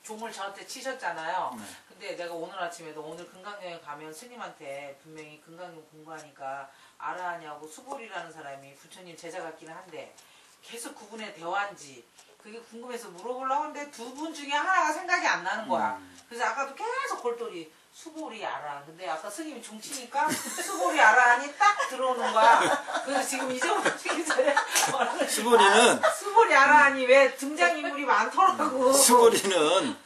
Speaker 4: 종을 저한테 치셨잖아요.
Speaker 1: 네.
Speaker 4: 근데 내가 오늘 아침에도 오늘 금강경에 가면 스님한테 분명히 금강경 공부하니까 아라하냐고 수보리라는 사람이 부처님 제자 같기는 한데 계속 그분의 대화인지 그게 궁금해서 물어보려고 하는데 두 분 중에 하나가 생각이 안 나는 거야. 그래서 아까도 계속 골똘히 수보리 아라. 근데 아까 스님이 종치니까 수보리 아라하니 딱 들어오는 거야. 그래서 지금 잊어버리기 전에 수보리 아라하니 왜 등장인물이 많더라고.
Speaker 1: 수보리는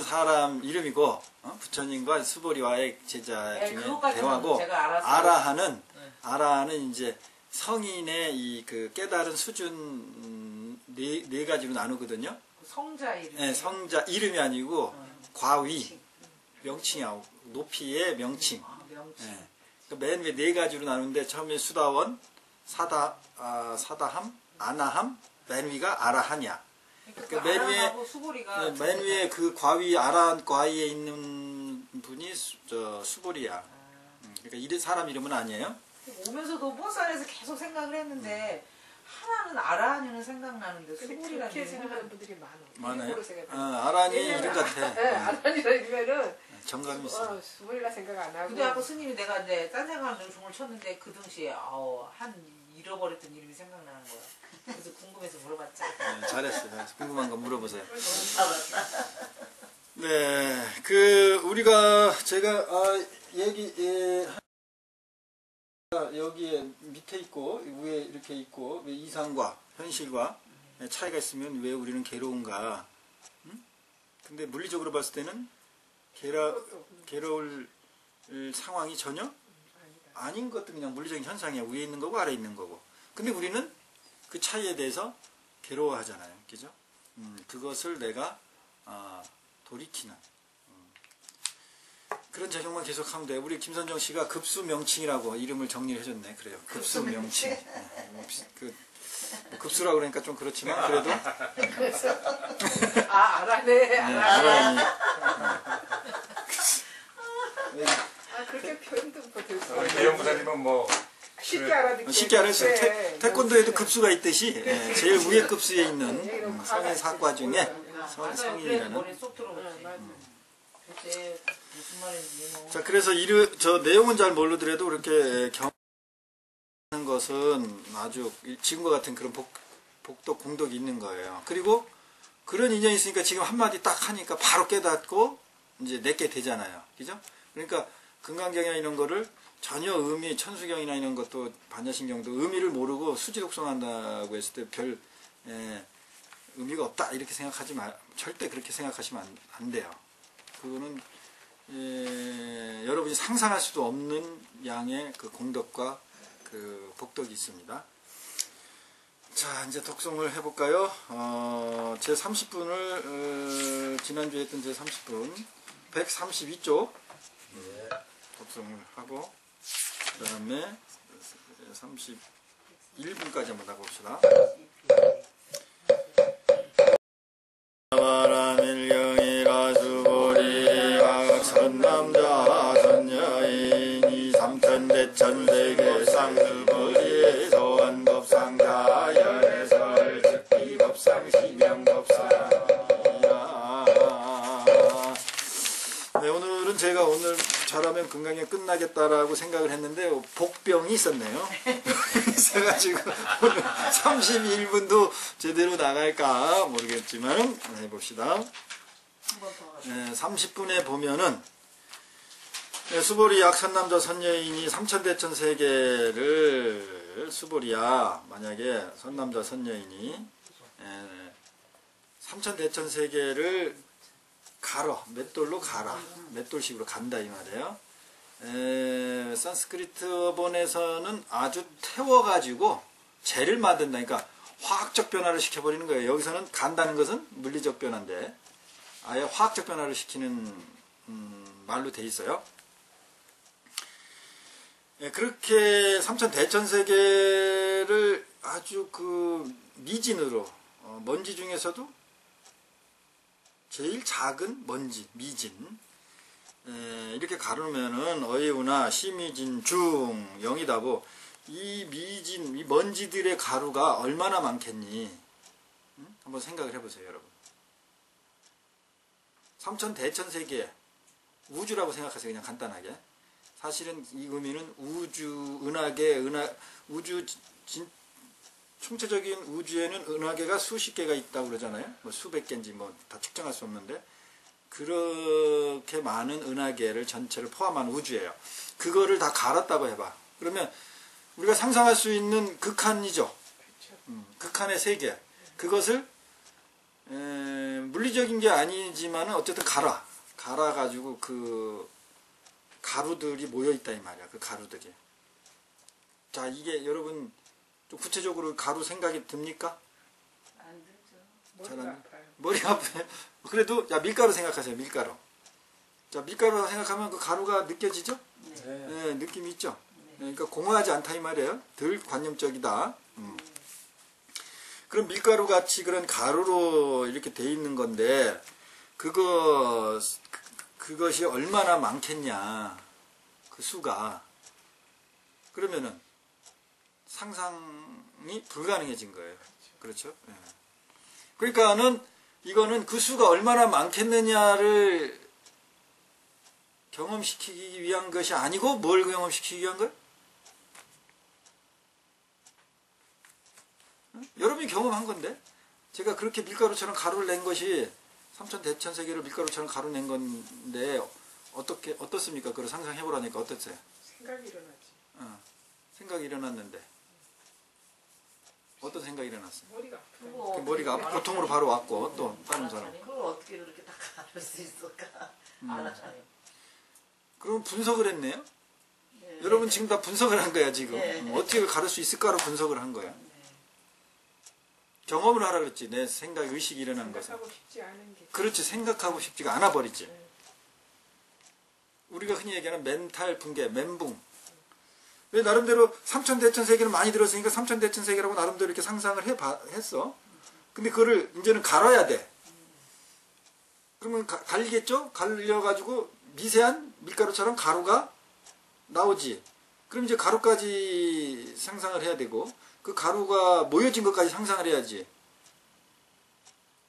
Speaker 1: 사람 이름이고 부처님과 수보리와의 제자
Speaker 4: 네,
Speaker 1: 중에
Speaker 4: 그것까지는
Speaker 1: 대화고
Speaker 4: 제가 알았어요.
Speaker 1: 아라하는 이제 성인의 이 그 깨달은 수준 네 가지로 나누거든요.
Speaker 4: 성자 이름.
Speaker 1: 네, 성자 이름이 아니고 과위 명칭이야. 높이의 명칭.
Speaker 4: 명칭.
Speaker 1: 네. 맨 위에 네 가지로 나누는데 처음에 수다원, 사다함, 아나함, 맨 위가 아라하냐.
Speaker 4: 그러니까
Speaker 1: 맨 위에 그 과위 아라한 과위에 있는 분이 수보리야. 그러니까 사람 이름은 아니에요.
Speaker 4: 오면서도 버스 안에서 계속 생각을 했는데 하나는 아라하니는 생각나는데 수보리라는
Speaker 3: 그렇게
Speaker 4: 이름은
Speaker 3: 생각하는 분들이
Speaker 1: 많아요.
Speaker 3: 일부러 생각해요.
Speaker 1: 아라니 이름 같아.
Speaker 3: 네, 아라니라 이러면은
Speaker 1: 정감이 있어.
Speaker 3: 수보리라 생각 안 하고.
Speaker 4: 근데 아까 스님이 내가 이제 딴 생각하면 종을 쳤는데 그 동시에 한 잃어버렸던 이름이 생각나는 거야. 그래서 궁금해서 물어봤지.
Speaker 1: 네, 잘했어요. 궁금한 거 물어보세요.
Speaker 5: 알았다.
Speaker 1: 네, 우리가 제가 여기에 밑에 있고 위에 이렇게 있고 왜 이상과 현실과 차이가 있으면 왜 우리는 괴로운가? 근데 물리적으로 봤을 때는 괴로울 상황이 전혀 아닌 것도 그냥 물리적인 현상이야. 위에 있는 거고 아래에 있는 거고. 근데 우리는 그 차이에 대해서 괴로워하잖아요. 그죠? 그것을 내가 돌이키는 그런 적용만 계속하면 돼요. 우리 김선정 씨가 급수명칭이라고 이름을 정리를 해줬네. 그래요. 급수명칭. 급수라고 그러니까 좀 그렇지만 그래도
Speaker 3: 알아네.
Speaker 1: 아라니.
Speaker 3: 그렇게 표현도 못했어.
Speaker 2: 우리 대형부사님은 뭐
Speaker 3: 쉽게 알아듣게.
Speaker 1: 쉽게 알았어요. 태권도에도 급수가 있듯이 제일 위에 급수에 있는 성의 사과 중에 성인이라는.
Speaker 4: 머리에 쏙 들어갔지. 그때 무슨 말인지 뭐.
Speaker 1: 자, 그래서 저 내용은 잘 모르더라도 그렇게 경험하는 것은 아주 지금과 같은 그런 복덕 공덕이 있는 거예요. 그리고 그런 인연이 있으니까 지금 한마디 딱 하니까 바로 깨닫고 이제 내게 되잖아요. 그죠? 그러니까 금강경이나 이런 거를 전혀 천수경이나 이런 것도 반야신경도 의미를 모르고 수지독송한다고 했을 때 별 의미가 없다 이렇게 생각하지 절대 그렇게 생각하시면 안 돼요. 그거는 여러분이 상상할 수도 없는 양의 그 공덕과 그 복덕이 있습니다. 자, 이제 독송을 해볼까요? 제 30분을 지난주에 했던 제 30분 132쪽 독송을 하고 그 다음에 31분까지 한번 나가봅시다. 바라밀경이라 수보리 선남자 선여인이 삼천대천세계 쌍수보리 소원법상자 열애설 즉비법상 시명법상이야. 네, 오늘은 제가 오늘 잘하면 금강경 끝나겠다라고 생각을 했는데 복병이 있었네요. 그래가지고 오늘 31분도 제대로 나갈까 모르겠지만 해봅시다. 네, 30분에 보면은 수보리 약선남자 선여인이 삼천대천 세계를 수보리야 만약에 선남자 선여인이 삼천대천 세계를 갈어, 맷돌로 갈아, 맷돌식으로 간다 이 말이에요. 산스크리트 어본에서는 아주 태워가지고 재를 만든다. 그러니까 화학적 변화를 시켜버리는 거예요. 여기서는 간다는 것은 물리적 변화인데 아예 화학적 변화를 시키는 말로 돼 있어요. 그렇게 삼천대천세계를 아주 그 미진으로 먼지 중에서도 제일 작은 먼지, 미진 이렇게 가르면은 어예우나 시미진 중 영이다보 이 미진, 이 먼지들의 가루가 얼마나 많겠니? 한번 생각을 해보세요, 여러분. 삼천대천세계 우주라고 생각하세요, 그냥 간단하게. 사실은 이 의미는 우주, 우주, 총체적인 우주에는 은하계가 수십 개가 있다고 그러잖아요. 뭐 수백 개인지 뭐 다 측정할 수 없는데 그렇게 많은 은하계를 전체를 포함한 우주예요. 그거를 다 갈았다고 해봐. 그러면 우리가 상상할 수 있는 극한이죠. 극한의 세계. 그것을 물리적인 게 아니지만은 어쨌든 갈아가지고 그 가루들이 모여있다 이 말이야. 그 가루들이. 자, 이게 여러분 좀 구체적으로 가루 생각이 듭니까?
Speaker 5: 안 되죠.
Speaker 3: 머리가 아파요.
Speaker 1: 머리가 아파요. 그래도 야 밀가루 생각하세요. 밀가루. 자, 밀가루 생각하면 그 가루가 느껴지죠? 네, 느낌이 있죠? 그러니까 공허하지 않다 이 말이에요. 덜 관념적이다. 그럼 밀가루 같이 그런 가루로 이렇게 돼 있는 건데 그것이 얼마나 많겠냐 그 수가. 그러면은 상상이 불가능해진 거예요. 그렇죠? 네. 그러니까는 이거는 그 수가 얼마나 많겠느냐를 경험시키기 위한 것이 아니고 뭘 경험시키기 위한 거예요? 여러분이 경험한 건데 제가 그렇게 밀가루처럼 가루를 낸 것이 삼천대천세계를 밀가루처럼 가루 낸 건데 어떻습니까? 그걸 상상해보라니까 어땠어요?
Speaker 3: 생각이 일어나지.
Speaker 1: 생각이 일어났는데 어떤 생각이 일어났어요?
Speaker 3: 머리가 아프다.
Speaker 1: 그 머리가 고통으로 바로 왔고 또 다른 사람.
Speaker 5: 그걸 어떻게 그렇게 다 가를 수 있을까?
Speaker 4: 알아차림.
Speaker 1: 그럼 분석을 했네요.
Speaker 5: 네.
Speaker 1: 여러분 지금 다 분석을 한 거야 지금.
Speaker 5: 네.
Speaker 1: 어떻게 가를 수 있을까로 분석을 한 거야. 경험을 하라 그랬지. 내 생각, 의식이 일어난 것은.
Speaker 3: 생각하고 싶지 않은 게.
Speaker 1: 그렇지. 생각하고 싶지가 않아 버리지. 우리가 흔히 얘기하는 멘탈 붕괴, 멘붕. 왜 나름대로 삼천대천세계를 많이 들었으니까 삼천대천세계라고 나름대로 이렇게 상상을 했어. 근데 그거를 이제는 갈아야 돼. 그러면 갈리겠죠? 갈려가지고 미세한 밀가루처럼 가루가 나오지. 그럼 이제 가루까지 상상을 해야 되고 그 가루가 모여진 것까지 상상을 해야지.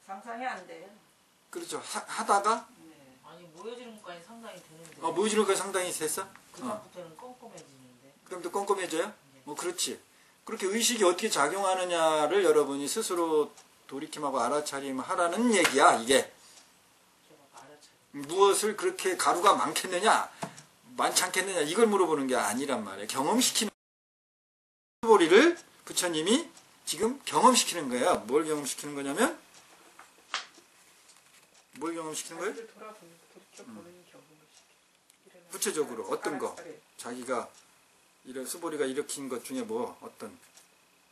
Speaker 5: 상상이 안 돼요.
Speaker 1: 그렇죠. 하다가
Speaker 5: 네.
Speaker 4: 아니 모여지는 것까지 상당히 되는데.
Speaker 1: 모여지는 것까지 상당히 됐어?
Speaker 4: 그다음부터는 껌껌해지는데.
Speaker 1: 그럼 또 껌껌해져요? 그렇지. 그렇게 의식이 어떻게 작용하느냐를 여러분이 스스로 돌이킴하고 알아차림 하라는 얘기야, 이게.
Speaker 4: 제가 알아차림.
Speaker 1: 무엇을 그렇게 가루가 많겠느냐, 많지 않겠느냐, 이걸 물어보는 게 아니란 말이에요. 경험시키는 수보리를 부처님이 지금 경험시키는 거예요. 뭘 경험시키는 거냐면, 뭘 경험시키는 거예요?
Speaker 3: 자기를 돌이켜보는 경험을 시켜.
Speaker 1: 구체적으로 어떤 거?
Speaker 3: 알아차림.
Speaker 1: 자기가 이런 수보리가 일으킨 것 중에 뭐 어떤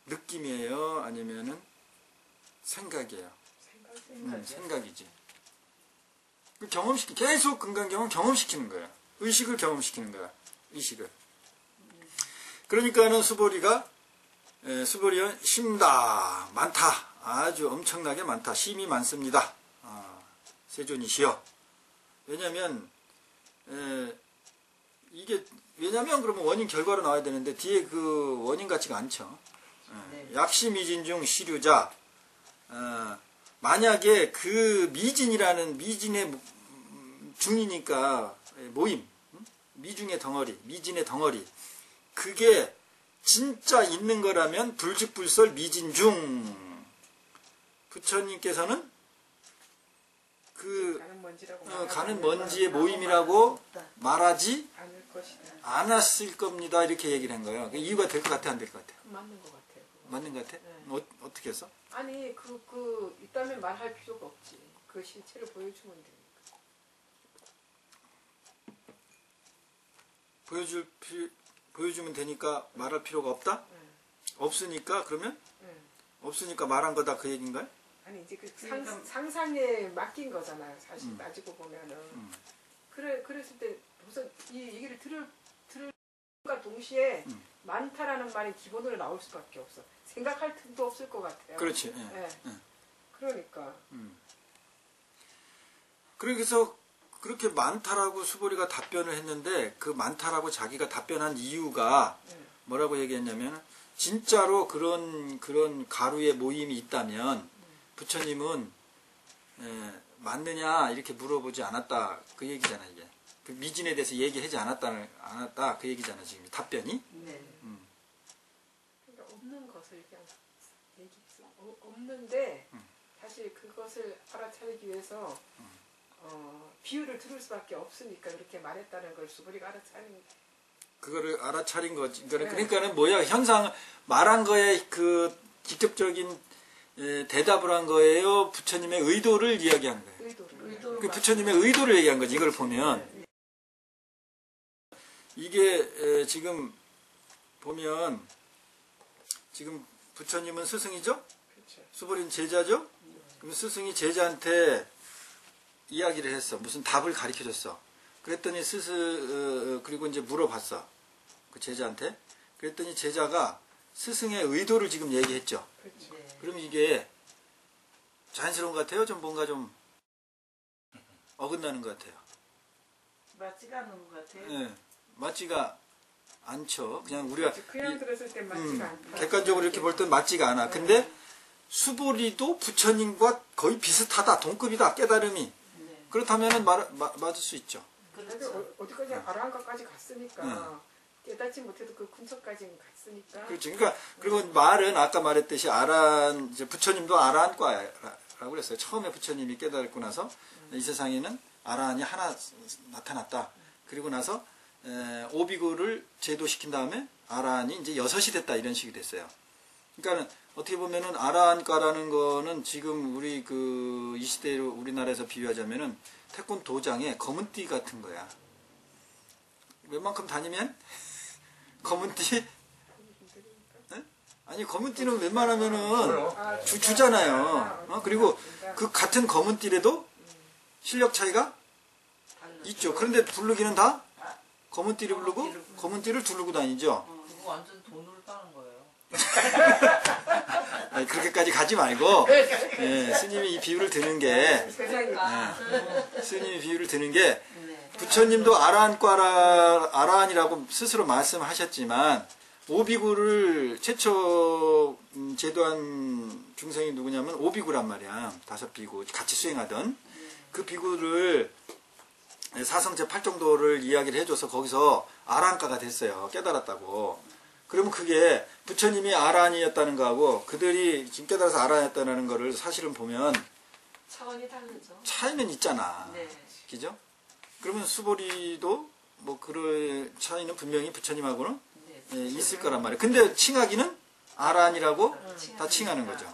Speaker 1: 느낌이에요? 아니면은 생각이에요? 생각이지. 그 계속 근간경험 경험시키는 거야. 의식을 경험시키는 거야. 의식을. 그러니까는 수보리가 수보리는 심다, 많다, 아주 엄청나게 많다, 심이 많습니다. 세존이시여. 왜냐면 이게 왜냐면 그러면 원인 결과로 나와야 되는데 뒤에 그 원인 같지가 않죠. 약시미진 중 시류자. 만약에 그 미진이라는 미진의 중이니까 모임, 미중의 덩어리, 미진의 덩어리, 그게 진짜 있는 거라면 불즉불설 미진중. 부처님께서는 그 가는 먼지의 모임이라고 말하지
Speaker 3: 않을 것이다.
Speaker 1: 않았을 겁니다. 이렇게 얘기를 한 거예요. 그 이유가 될 것 같아, 안 될 것 같아?
Speaker 3: 맞는 것 같아요.
Speaker 1: 맞는 것 같아? 어떻게 해서?
Speaker 3: 아니 있다면 말할 필요가 없지. 그 실체를 보여주면 되니까.
Speaker 1: 보여주면 되니까 말할 필요가 없다? 없으니까 그러면?
Speaker 3: 응.
Speaker 1: 없으니까 말한 거다 그 얘기인가요?
Speaker 3: 아니 이제 그
Speaker 5: 그러니까-
Speaker 3: 상상에 맡긴 거잖아요. 사실 따지고 보면은. 그랬을 때 우선 이 얘기를 들을과 동시에 많다라는 말이 기본으로 나올 수밖에 없어. 생각할 틈도 없을 것 같아요.
Speaker 1: 그렇지. 예.
Speaker 3: 예. 그러니까.
Speaker 1: 그래서 그렇게 많다라고 수보리가 답변을 했는데 그 많다라고 자기가 답변한 이유가 뭐라고 얘기했냐면 진짜로 그런 가루의 모임이 있다면 부처님은 맞느냐 이렇게 물어보지 않았다 그 얘기잖아 이게. 그 미진에 대해서 얘기하지 않았다 그 얘기잖아 지금 답변이.
Speaker 5: 네.
Speaker 3: 그러니까 없는 것을 그냥 없는데 사실 그것을 알아차리기 위해서 비유를 들을 수밖에 없으니까 그렇게 말했다는 걸 수보리가 알아차린.
Speaker 1: 그거를 알아차린 거지. 그러니까는 뭐야 현상 말한 거에 그 직접적인 대답을 한 거예요. 부처님의 의도를 이야기한 거예요.
Speaker 3: 의도를.
Speaker 1: 그 부처님의 의도를 얘기한 거지. 이걸 보면 이게 지금 보면 지금 부처님은 스승이죠.
Speaker 3: 그렇죠.
Speaker 1: 수보리는 제자죠. 그럼 스승이 제자한테 이야기를 했어. 무슨 답을 가르쳐줬어. 그랬더니 그리고 이제 물어봤어. 그 제자한테. 그랬더니 제자가 스승의 의도를 지금 얘기했죠.
Speaker 3: 그렇죠.
Speaker 5: 네.
Speaker 1: 그럼 이게 자연스러운 것 같아요? 좀 뭔가 좀 어긋나는 것 같아요.
Speaker 5: 맞지가 않는 것 같아요.
Speaker 1: 예, 맞지가 않죠. 그냥 우리가
Speaker 3: 그냥 들었을 때 맞지가 않다.
Speaker 1: 객관적으로 이렇게 볼 땐 맞지가 않아. 근데 수보리도 부처님과 거의 비슷하다. 동급이다. 깨달음이.
Speaker 5: 네.
Speaker 1: 그렇다면 맞을 수 있죠.
Speaker 5: 그렇죠.
Speaker 3: 어디까지 아라한가까지 갔으니까 깨닫지 못해도 그 근처까지는 갔으니까.
Speaker 1: 그렇죠. 그러니까 그리고 말은 아까 말했듯이 아라한 이제 부처님도 아라한과라고 그랬어요. 처음에 부처님이 깨달고 나서 이 세상에는 아라한이 하나 나타났다. 그리고 나서 오비구를 제도시킨 다음에 아라한이 이제 6이 됐다 이런 식이 됐어요. 그러니까 어떻게 보면은 아라한과라는 거는 지금 우리 그 이 시대로 우리나라에서 비유하자면은 태권 도장에 검은 띠 같은 거야. 웬만큼 다니면 검은 띠? 네? 아니 검은 띠는 웬만하면은 주잖아요. 그리고 그 같은 검은 띠라도 실력 차이가 있죠. 그런데 부르기는 다 검은 띠를 부르고 검은 띠를 두르고 다니죠.
Speaker 4: 그거 완전 돈으로 따는 거예요.
Speaker 1: 아니, 그렇게까지 가지 말고 스님이 이 비유를 드는 게 스님이 비유를 드는 게 부처님도 아라한이라고 스스로 말씀하셨지만 오비구를 최초 제도한 중생이 누구냐면 오비구란 말이야. 5비구 같이 수행하던 그 비구를 사성제 8정도를 이야기를 해줘서 거기서 아라한가가 됐어요. 깨달았다고. 그러면 그게 부처님이 아라한이었다는 거하고 그들이 지금 깨달아서 아라한이었다는 거를 사실은 보면
Speaker 5: 차원이 다르죠.
Speaker 1: 차이는 있잖아.
Speaker 5: 네.
Speaker 1: 그죠? 그러면 수보리도 뭐 그럴 차이는 분명히 부처님하고는
Speaker 5: 네.
Speaker 1: 있을 거란 말이에요. 근데 칭하기는 아라한이라고 다 칭하는 거죠.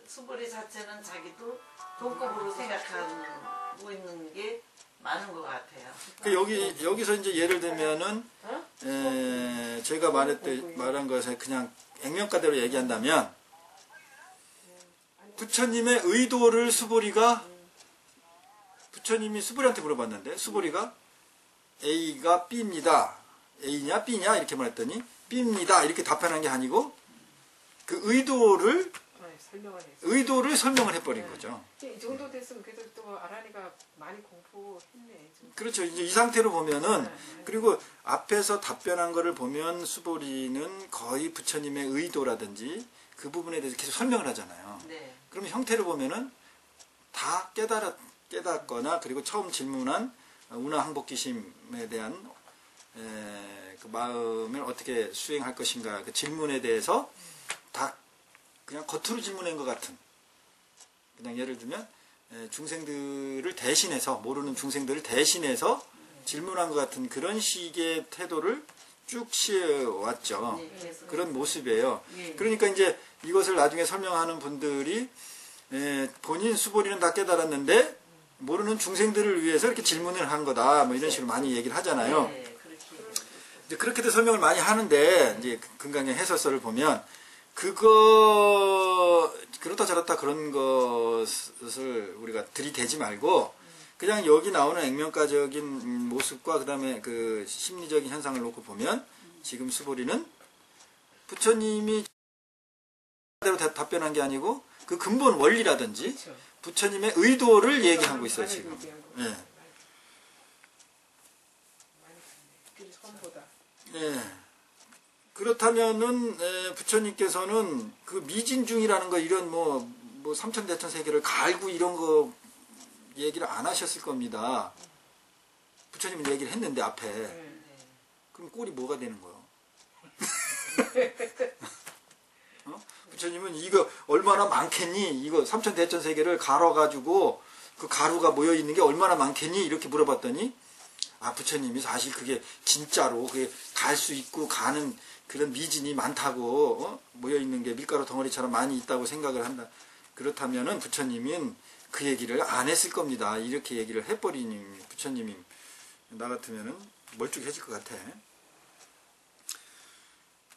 Speaker 5: 수보리 자체는 자기도 동급으로 생각하고 있는 게 많은 것 같아요.
Speaker 1: 여기서 이제 예를 들면은 제가 말한 것에 그냥 액면가대로 얘기한다면 부처님의 의도를 부처님이 수보리한테 물어봤는데 수보리가 A가 B입니다. A냐 B냐 이렇게 말했더니 B입니다 이렇게 답변한 게 아니고 그 의도를 설명을 해버린 거죠.
Speaker 3: 이 정도 됐으면 그래도 또 아라니가 많이 공부했네. 좀.
Speaker 1: 그렇죠. 이제 이 상태로 보면은 그리고 앞에서 답변한 거를 보면 수보리는 거의 부처님의 의도라든지 그 부분에 대해서 계속 설명을 하잖아요.
Speaker 5: 네.
Speaker 1: 그러면 형태를 보면은 다 깨닫거나 그리고 처음 질문한 운하항복기심에 대한 그 마음을 어떻게 수행할 것인가 그 질문에 대해서 다 그냥 겉으로 질문한 것 같은 그냥 예를 들면 중생들을 대신해서 모르는 중생들을 대신해서 질문한 것 같은 그런 식의 태도를 쭉 취해왔죠.
Speaker 5: 네,
Speaker 1: 그런 모습이에요.
Speaker 5: 네.
Speaker 1: 그러니까 이제 이것을 나중에 설명하는 분들이 본인 수보리는 다 깨달았는데 모르는 중생들을 위해서 이렇게 질문을 한 거다. 뭐 이런 식으로 많이 얘기를 하잖아요.
Speaker 5: 네, 그렇게
Speaker 1: 이제 그렇게도 설명을 많이 하는데 이제 금강경 해설서를 보면 그거 그렇다 저렇다 그런 것을 우리가 들이대지 말고 그냥 여기 나오는 액면가적인 모습과 그다음에 그 심리적인 현상을 놓고 보면 지금 수보리는 부처님이 대로 답변한 게 아니고 그 근본 원리라든지
Speaker 3: 그렇죠.
Speaker 1: 부처님의 의도를 얘기하고 있어요 지금. 예.
Speaker 3: 처음보다.
Speaker 1: 예. 그렇다면은 부처님께서는 그 미진중이라는 거 이런 뭐 삼천대천 세계를 갈고 이런 거 얘기를 안 하셨을 겁니다. 부처님은 얘기를 했는데 앞에. 그럼 꼴이 뭐가 되는 거예요? 어? 부처님은 이거 얼마나 많겠니? 이거 삼천대천 세계를 갈아가지고 그 가루가 모여 있는 게 얼마나 많겠니? 이렇게 물어봤더니 아 부처님이 사실 그게 진짜로 그게 갈 수 있고 가는 그런 미진이 많다고 모여 있는 게 밀가루 덩어리처럼 많이 있다고 생각을 한다. 그렇다면은 부처님은 그 얘기를 안 했을 겁니다. 이렇게 얘기를 해버리니 부처님이 나 같으면은 멀쩡해질 것 같아.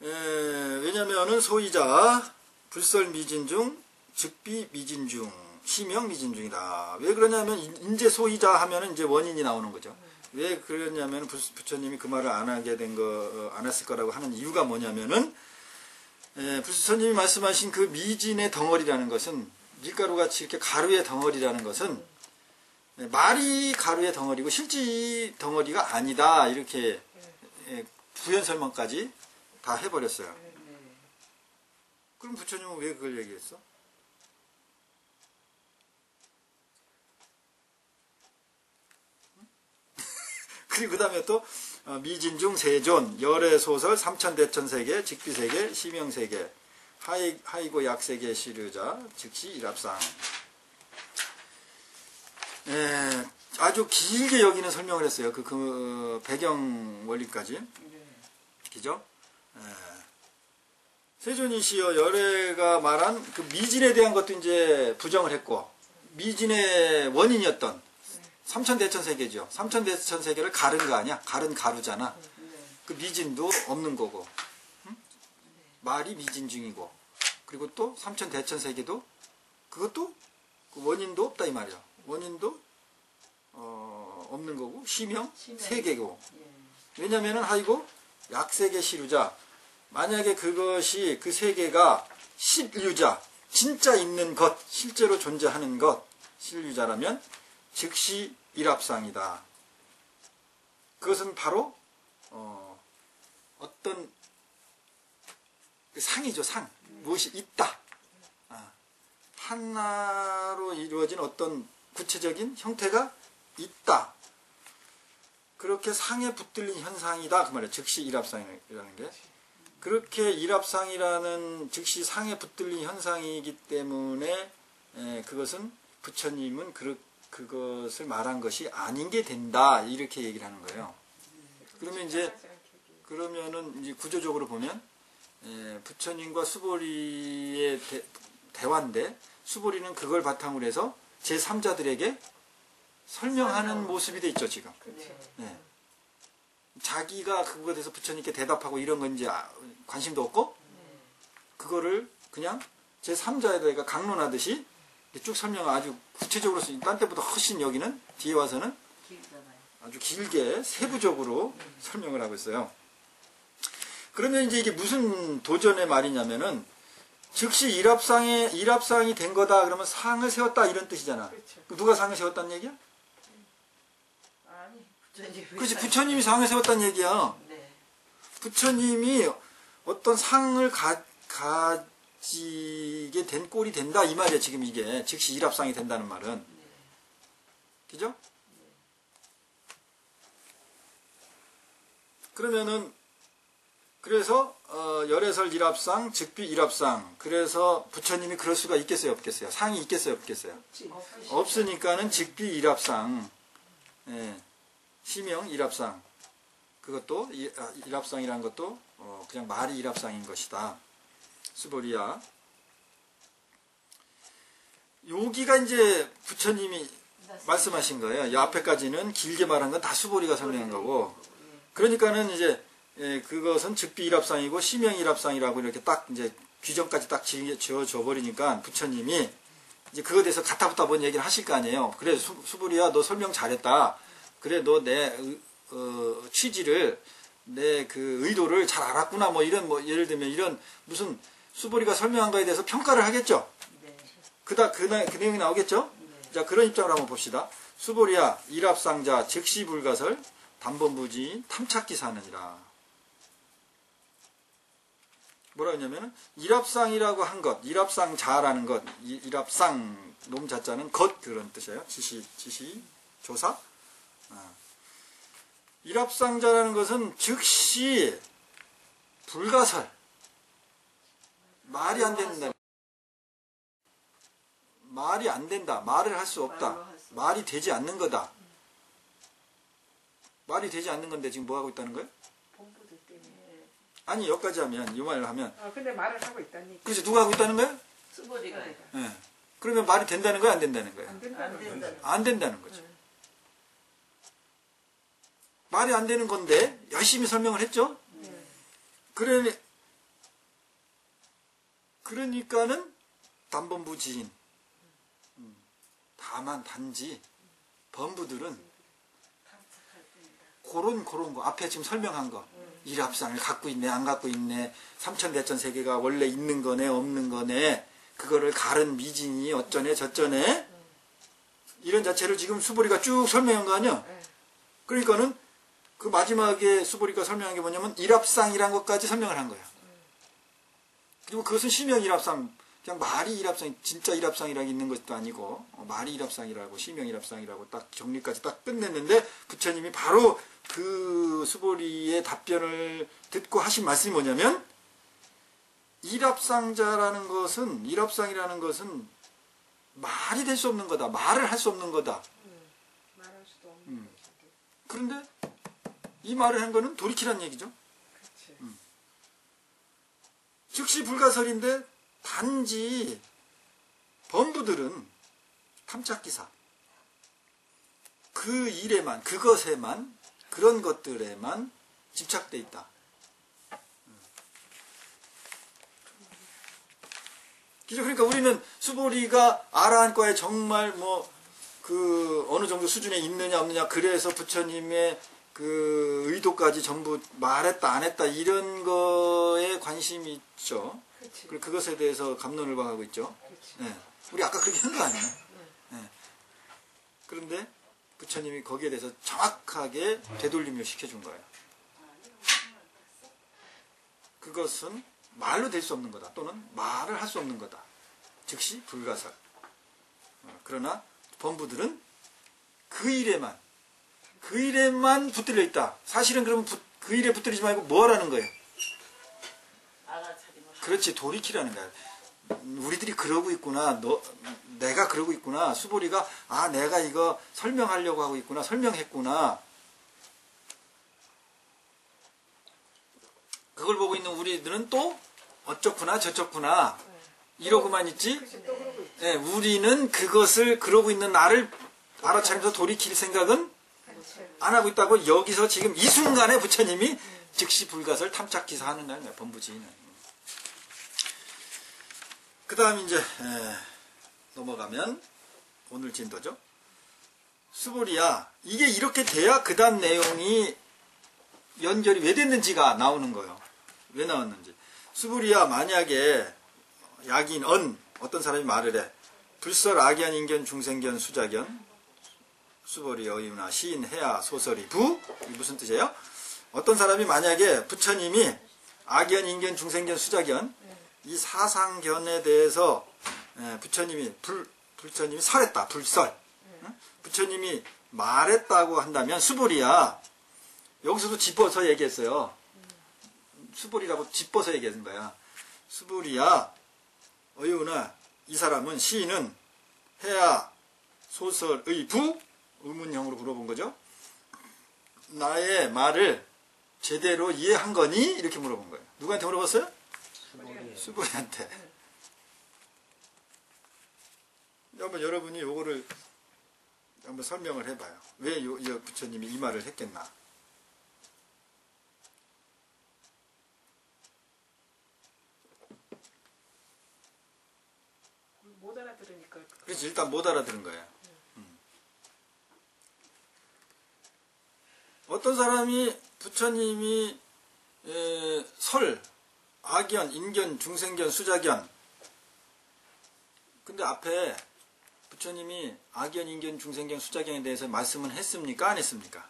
Speaker 1: 왜냐면은 소이자 불설 미진중 즉비 미진중 시명 미진중이다. 왜 그러냐면 인제 소이자 하면은 이제 원인이 나오는 거죠. 왜 그러냐면 부처님이 그 말을 안 하게 된 거 안 했을 거라고 하는 이유가 뭐냐면은 부처님이 말씀하신 그 미진의 덩어리라는 것은 밀가루 같이 이렇게 가루의 덩어리라는 것은 말이 가루의 덩어리고 실제 덩어리가 아니다 이렇게 부연 설명까지 다 해버렸어요. 그럼 부처님은 왜 그걸 얘기했어? 그리고 그 다음에 또 미진중 세존 열의 소설 삼천대천세계 직비세계 시명세계 하이고 약세계 시르자 즉시 일합상 아주 길게 여기는 설명을 했어요. 그 배경 원리까지 그죠? 세존이시여 열애가 말한 그 미진에 대한 것도 이제 부정을 했고 미진의 원인이었던 삼천대천세계죠. 삼천대천세계를 가른 거 아니야? 가른 가루잖아. 그 미진도 없는 거고 응? 말이 미진 중이고 그리고 또 삼천대천세계도 그것도 그 원인도 없다 이 말이야. 원인도 없는 거고 시명 세계고 왜냐면은 하이고 약세계 시루자 만약에 그것이 그 세계가 실유자 진짜 있는 것 실제로 존재하는 것 실유자라면 즉시 일합상이다. 그것은 바로 어떤 상이죠. 상. 무엇이 있다. 하나로 이루어진 어떤 구체적인 형태가 있다. 그렇게 상에 붙들린 현상이다. 그 말이에요. 즉시 일합상이라는 게. 그렇게 일합상이라는 즉시 상에 붙들린 현상이기 때문에 그것은 부처님은 그것을 말한 것이 아닌 게 된다 이렇게 얘기를 하는 거예요. 그러면은 이제 구조적으로 보면 부처님과 수보리의 대화인데 수보리는 그걸 바탕으로 해서 제 3자들에게 설명하는 모습이 돼 있죠 지금. 네. 자기가 그거에 대해서 부처님께 대답하고 이런 건 이제 관심도 없고 그거를 그냥 제 3자에다가 강론하듯이 쭉 설명을 아주 구체적으로 딴 때보다 훨씬 여기는 뒤에 와서는 아주 길게 세부적으로 설명을 하고 있어요. 그러면 이제 이게 무슨 도전의 말이냐면은 즉시 일합상이 된 거다 그러면 상을 세웠다 이런 뜻이잖아.
Speaker 3: 그렇죠.
Speaker 1: 누가 상을 세웠다는 얘기야?
Speaker 5: 아니, 부처님이.
Speaker 1: 그렇지 부처님이 상을 세웠다는 얘기야.
Speaker 5: 네.
Speaker 1: 부처님이 어떤 상을 가지게 된 꼴이 된다 이 말이야 지금 이게 즉시 일합상이 된다는 말은 그죠? 그러면은 그래서 열애설 일합상 즉비 일합상 그래서 부처님이 그럴 수가 있겠어요 없겠어요? 상이 있겠어요 없겠어요? 없으니까는 즉비 일합상 시명 일합상 그것도 일합상이라는 것도 그냥 말이 일합상인 것이다. 수보리야. 여기가 이제 부처님이 말씀하신 거예요. 이 앞에까지는 길게 말한 건 다 수보리가 설명한 거고. 그러니까는 이제 예, 그것은 즉비일합상이고 시명일합상이라고 이렇게 딱 이제 규정까지 딱 지어줘 버리니까 부처님이 이제 그거에 대해서 가타부타 뭔 얘기를 하실 거 아니에요. 그래 수불이야 너 설명 잘했다. 그래 너 내 취지를 내 그 의도를 잘 알았구나. 뭐 이런 뭐 예를 들면 이런 무슨 수불이가 설명한 거에 대해서 평가를 하겠죠.
Speaker 4: 네.
Speaker 1: 그 내용이 나오겠죠. 자 그런 입장으로 한번 봅시다. 수불이야 일합상자 즉시 불가설 단번부지인 탐착기사느니라. 뭐라 했냐면 일합상이라고 한 것, 일합상자라는 것, 일합상 놈자자는 것 그런 뜻이에요. 지시, 조사. 일합상자라는 것은 즉시 불가설. 말이 안 된다. 말이 안 된다. 말을 할 수 없다. 말이 되지 않는 거다. 말이 되지 않는 건데 지금 뭐 하고 있다는 거예요?
Speaker 3: 본부들 때문에.
Speaker 1: 아니 여기까지 하면 이 말을 하면
Speaker 3: 근데 말을 하고 있다니.
Speaker 1: 그래서 누가 하고 있다는 거예요?
Speaker 5: 수보리가
Speaker 1: 예. 그러면 말이 된다는 거예요? 안 된다는 거예요?
Speaker 3: 안 된다는
Speaker 5: 안 된다.
Speaker 1: 안 된다는 거죠. 말이 안 되는 건데 열심히 설명을 했죠? 그러니까는 단번부지인. 다만 단지 범부들은 그런 거 앞에 지금 설명한 거 일합상을 갖고 있네 안 갖고 있네 삼천대천 세계가 원래 있는 거네 없는 거네 그거를 가른 미진이 어쩌네 저쩌네 이런 자체를 지금 수보리가 쭉 설명한 거 아니야? 그러니까는 그 마지막에 수보리가 설명한 게 뭐냐면 일합상이란 것까지 설명을 한 거야. 그리고 그것은 시명일합상 그냥 말이 일합상 진짜 일합상이라고 있는 것도 아니고 말이 일합상이라고 시명일합상이라고 딱 정리까지 딱 끝냈는데 부처님이 바로 그 수보리의 답변을 듣고 하신 말씀이 뭐냐면 일합상이라는 것은 말이 될 수 없는 거다. 말을 할 수 없는 거다.
Speaker 3: 말할 수도 없는 거지.
Speaker 1: 그런데 이 말을 한 거는 돌이키란 얘기죠.
Speaker 3: 그렇지.
Speaker 1: 즉시 불가설인데 단지 범부들은 탐착기사 그 일에만 그것에만 그런 것들에만 집착돼 있다. 그러니까 우리는 수보리가 아라한과에 정말 그 어느 정도 수준에 있느냐 없느냐 그래서 부처님의 그 의도까지 전부 말했다 안 했다 이런 거에 관심이 있죠.
Speaker 3: 그렇지.
Speaker 1: 그리고 그것에 대해서 갑론을박하고 있죠. 네. 우리 아까 그렇게 한 거 아니에요? 네. 그런데 부처님이 거기에 대해서 정확하게 되돌림을 시켜준 거예요. 그것은 말로 될 수 없는 거다. 또는 말을 할 수 없는 거다. 즉시 불가설. 그러나 범부들은 그 일에만 붙들려 있다. 사실은 그러면 그 일에 붙들리지 말고 뭐라는 거예요? 그렇지, 돌이키라는 거야. 우리들이 그러고 있구나. 내가 그러고 있구나. 수보리가 내가 이거 설명하려고 하고 있구나. 설명했구나. 그걸 보고 있는 우리들은 또 어쩌구나 저쩌구나 이러고만 있지.
Speaker 3: 또 그러고 있지.
Speaker 1: 네, 우리는 그것을 그러고 있는 나를 알아차리면서 돌이킬 생각은 안 하고 있다고. 여기서 지금 이 순간에 부처님이 즉시 불가설 탐착기사 하는 거야. 범부지인은. 그 다음 이제 넘어가면 오늘 진도죠. 수보리야 이게 이렇게 돼야 그 다음 내용이 연결이 왜 됐는지가 나오는 거예요. 왜 나왔는지. 수보리야 만약에 약인 어떤 사람이 말을 해. 불설 악연 인견 중생견 수자견 수보리 어이나 시인 해야 소설이 부 이게 무슨 뜻이에요? 어떤 사람이 만약에 부처님이 악연 인견 중생견 수자견 이 사상견에 대해서 부처님이 설했다. 불설. 부처님이 말했다고 한다면 수보리야 여기서도 짚어서 얘기했어요. 수보리라고 짚어서 얘기하는 거야. 수보리야 어유나 이 사람은 시인은 해야 소설의 부 의문형으로 물어본 거죠. 나의 말을 제대로 이해한 거니? 이렇게 물어본 거예요. 누구한테 물어봤어요? 수보리한테. 한번 여러분이 요거를 한번 설명을 해봐요. 왜 부처님이 이 말을 했겠나?
Speaker 3: 알아들으니까.
Speaker 1: 그렇지, 일단 못 알아들은 거예요. 어떤 사람이 부처님이 설, 악연, 인견, 중생견, 수자견, 근데 앞에 부처님이 악연, 인견, 중생견, 수자견에 대해서 말씀은 했습니까? 안 했습니까?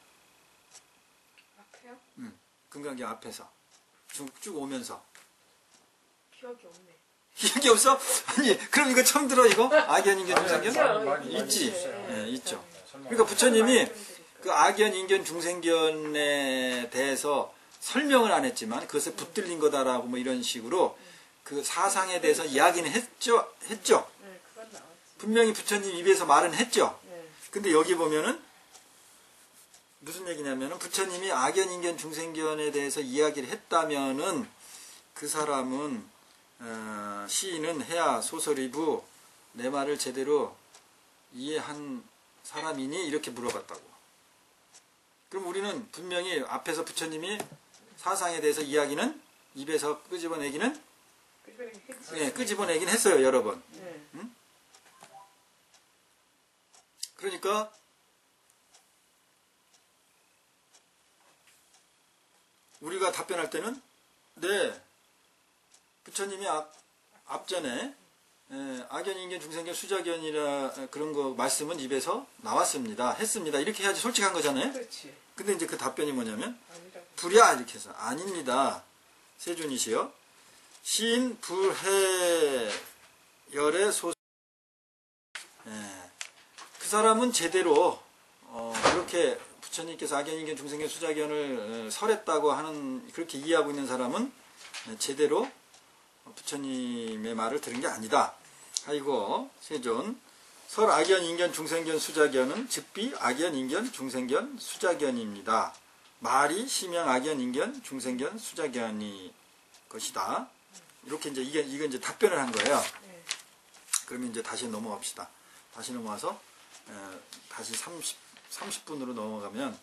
Speaker 3: 앞에요?
Speaker 1: 금강경 앞에서 쭉 오면서
Speaker 3: 기억이 없네.
Speaker 1: 기억이 없어? 아니 그럼 이거 처음 들어 이거? 악연, 인견, 중생견?
Speaker 2: 많이
Speaker 1: 있지.
Speaker 3: 있어요.
Speaker 1: 예, 있죠.
Speaker 2: 설명.
Speaker 1: 그러니까 부처님이
Speaker 3: 말씀드릴게요.
Speaker 1: 그 악연, 인견, 중생견에 대해서 설명을 안 했지만 그것에 붙들린 거다라고 뭐 이런 식으로 그 사상에 대해서 이야기는 했죠.
Speaker 3: 네, 그건 나왔지.
Speaker 1: 분명히 부처님 입에서 말은 했죠.
Speaker 3: 네.
Speaker 1: 근데 여기 보면은 무슨 얘기냐면은 부처님이 악연, 인견, 중생견에 대해서 이야기를 했다면은 그 사람은 시인은 해야 소설이부 내 말을 제대로 이해한 사람이니 이렇게 물어봤다고. 그럼 우리는 분명히 앞에서 부처님이 사상에 대해서 이야기는 입에서 끄집어내기는 끄집어내긴 했어요 여러 번.
Speaker 3: 네.
Speaker 1: 그러니까 우리가 답변할 때는 네 부처님이 앞전에 악연, 인견, 중생견, 수자견이라 그런 거 말씀은 입에서 나왔습니다. 했습니다. 이렇게 해야지 솔직한 거잖아요.
Speaker 3: 그렇지.
Speaker 1: 근데 이제 그 답변이 뭐냐면
Speaker 3: 아니라고.
Speaker 1: 불야 이렇게 해서 아닙니다. 세존이시여 시인 불해열의 소 그 사람은 제대로 그렇게 부처님께서 악연, 인견, 중생견, 수자견을 설했다고 하는 그렇게 이해하고 있는 사람은 제대로 부처님의 말을 들은 게 아니다. 아이고 세존 설 악연, 인견, 중생견, 수자견은 즉비 악연, 인견, 중생견, 수자견입니다. 말이 시명 악연, 인견, 중생견, 수자견이 것이다. 이렇게 이제 이건 이제 답변을 한 거예요.
Speaker 3: 네.
Speaker 1: 그러면 이제 다시 넘어갑시다. 다시 넘어와서 다시 30분으로 넘어가면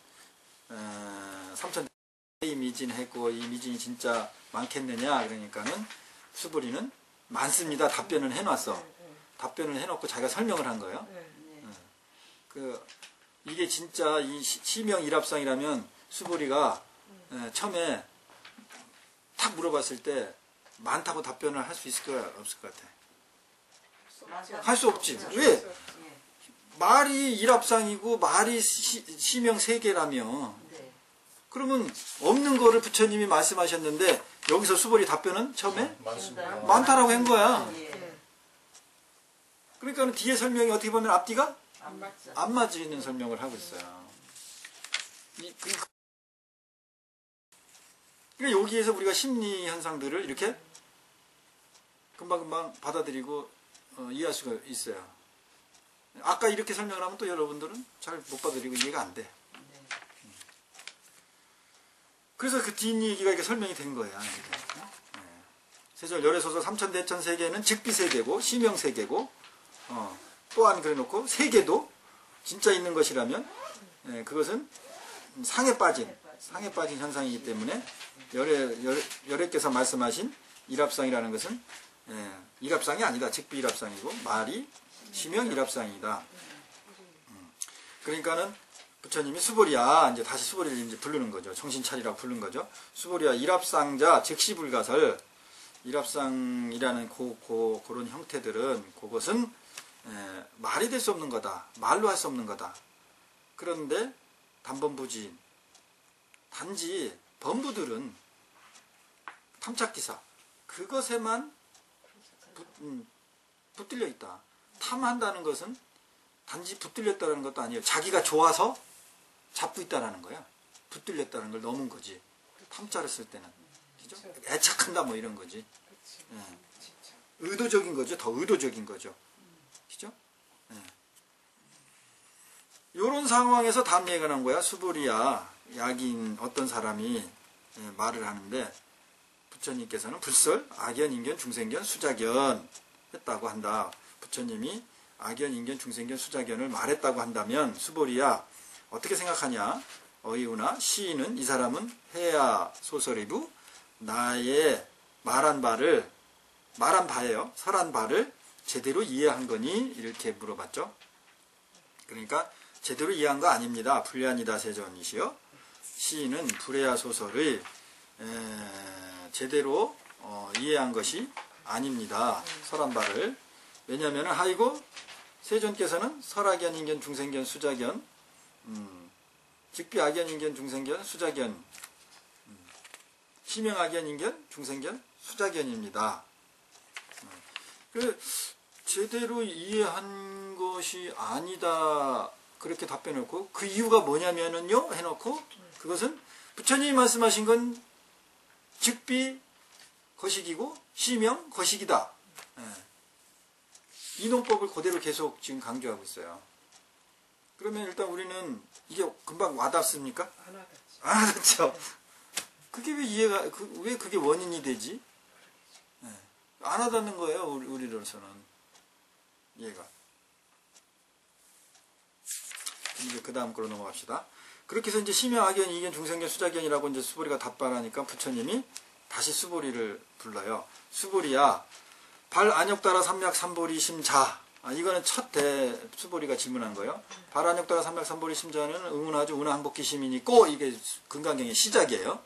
Speaker 1: 3천 이 미진 했고 이 미진이 진짜 많겠느냐 그러니까는 수부리는 많습니다. 답변을 해놨어. 답변을 해놓고 자기가 설명을 한 거예요. 이게 진짜 이 시명 일합상이라면 수부리가 처음에 탁 물어봤을 때 많다고 답변을 할 수 있을 거야 없을 것 같아. 할 수 없지. 왜? 말이 일합상이고 말이 시명 세계라며.
Speaker 4: 네.
Speaker 1: 그러면 없는 거를 부처님이 말씀하셨는데 여기서 수벌이 답변은 처음에
Speaker 2: 많습니다.
Speaker 1: 많다라고 한 거야.
Speaker 4: 예.
Speaker 1: 그러니까 뒤에 설명이 어떻게 보면 앞뒤가
Speaker 3: 안 맞죠.
Speaker 1: 안 맞는 설명을 하고 있어요. 그러니까 여기에서 우리가 심리 현상들을 이렇게 금방금방 받아들이고 이해할 수가 있어요. 아까 이렇게 설명을 하면 또 여러분들은 잘 못 받아들이고 이해가 안 돼. 그래서 그 뒷얘기가 이렇게 설명이 된 거야. 세절 열애소설 삼천대천 세계는 즉비세계고 시명세계고 또한 그래놓고 세계도 진짜 있는 것이라면 그것은 상에 빠진 현상이기 때문에 열애께서 말씀하신 일합상이라는 것은 일합상이 아니다. 즉비 일합상이고 말이 시명 일합상이다. 그러니까는 부처님이 수보리야 이제 다시 수보리를 이제 부르는 거죠. 정신 차리라고 부르는 거죠. 수보리야 일합상자 즉시 불가설 일합상이라는 그런 형태들은 그것은 말이 될 수 없는 거다. 말로 할 수 없는 거다. 그런데 단번부지인 단지 범부들은 탐착기사 그것에만 붙들려 있다. 탐한다는 것은 단지 붙들렸다는 것도 아니에요. 자기가 좋아서 잡고 있다라는 거야. 붙들렸다는 걸 넘은 거지. 탐자를 쓸 때는. 그죠? 애착한다 뭐 이런 거지. 의도적인 거죠. 더 의도적인 거죠. 그죠? 이런 상황에서 다음 얘기가 나온 거야. 수부리야 약인 어떤 사람이 말을 하는데 부처님께서는 불설, 악연, 인견, 중생견, 수자견 했다고 한다. 부처님이 악연, 인견, 중생견, 수자견을 말했다고 한다면 수보리야 어떻게 생각하냐? 어이우나 시인은 이 사람은 해야 소설이부 나의 말한 바예요. 설한 바를 제대로 이해한 거니? 이렇게 물어봤죠. 그러니까 제대로 이해한 거 아닙니다. 불리하니다 세존이시여. 시인은 불해야 소설을 제대로 이해한 것이 아닙니다. 설한발을. 왜냐하면 하이고 세존께서는 설악연, 인견, 중생견, 수작견, 직비악연, 인견, 중생견, 수작견, 시명악연, 인견, 중생견, 수작견입니다. 제대로 이해한 것이 아니다 그렇게 답해놓고 그 이유가 뭐냐면은요 해놓고 그것은 부처님이 말씀하신 건 직비 거식이고 시명 거식이다. 이 논법을 그대로 계속 지금 강조하고 있어요. 그러면 일단 우리는 이게 금방 와닿습니까?
Speaker 3: 안 하겠지.
Speaker 1: 안 와닿죠. 그게 왜 이해가 왜 그게 원인이 되지? 안 와닿는 거예요 우리로서는. 이해가. 이제 그 다음 거로 넘어갑시다. 그렇게 해서 이제 심야 악연, 이견, 중생견, 수작견이라고 이제 수보리가 답변하니까 부처님이 다시 수보리를 불러요. 수보리야, 발 안욕따라 삼약 삼보리 심자. 이거는 첫 수보리가 질문한 거예요. 발 안욕따라 삼약 삼보리 심자는 응운하주 운항복기 시민이 고 이게 금강경의 시작이에요.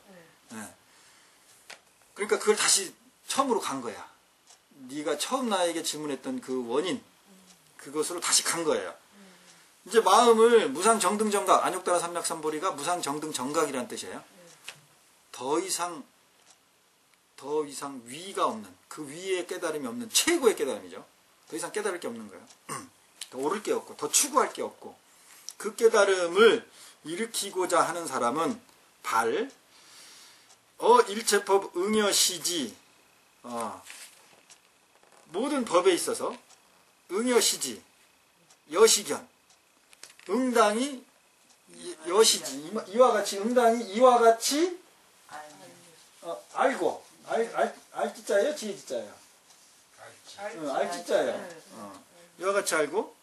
Speaker 1: 그러니까 그걸 다시 처음으로 간 거야. 네가 처음 나에게 질문했던 그 원인, 그것으로 다시 간 거예요. 이제 마음을 무상정등정각, 안욕따라 삼약삼보리가 무상정등정각이라는 뜻이에요. 더 이상 위가 없는, 그 위에 깨달음이 없는 최고의 깨달음이죠. 더 이상 깨달을 게 없는 거예요. 더 오를 게 없고, 더 추구할 게 없고, 그 깨달음을 일으키고자 하는 사람은 일체법 응여시지, 모든 법에 있어서 응여시지, 여시견, 응당이 여시지, 이와 같이 응당이 이와 같이 알고, 알지자예요, 지혜지자예요. 알지자예요. 이와 같이 알고,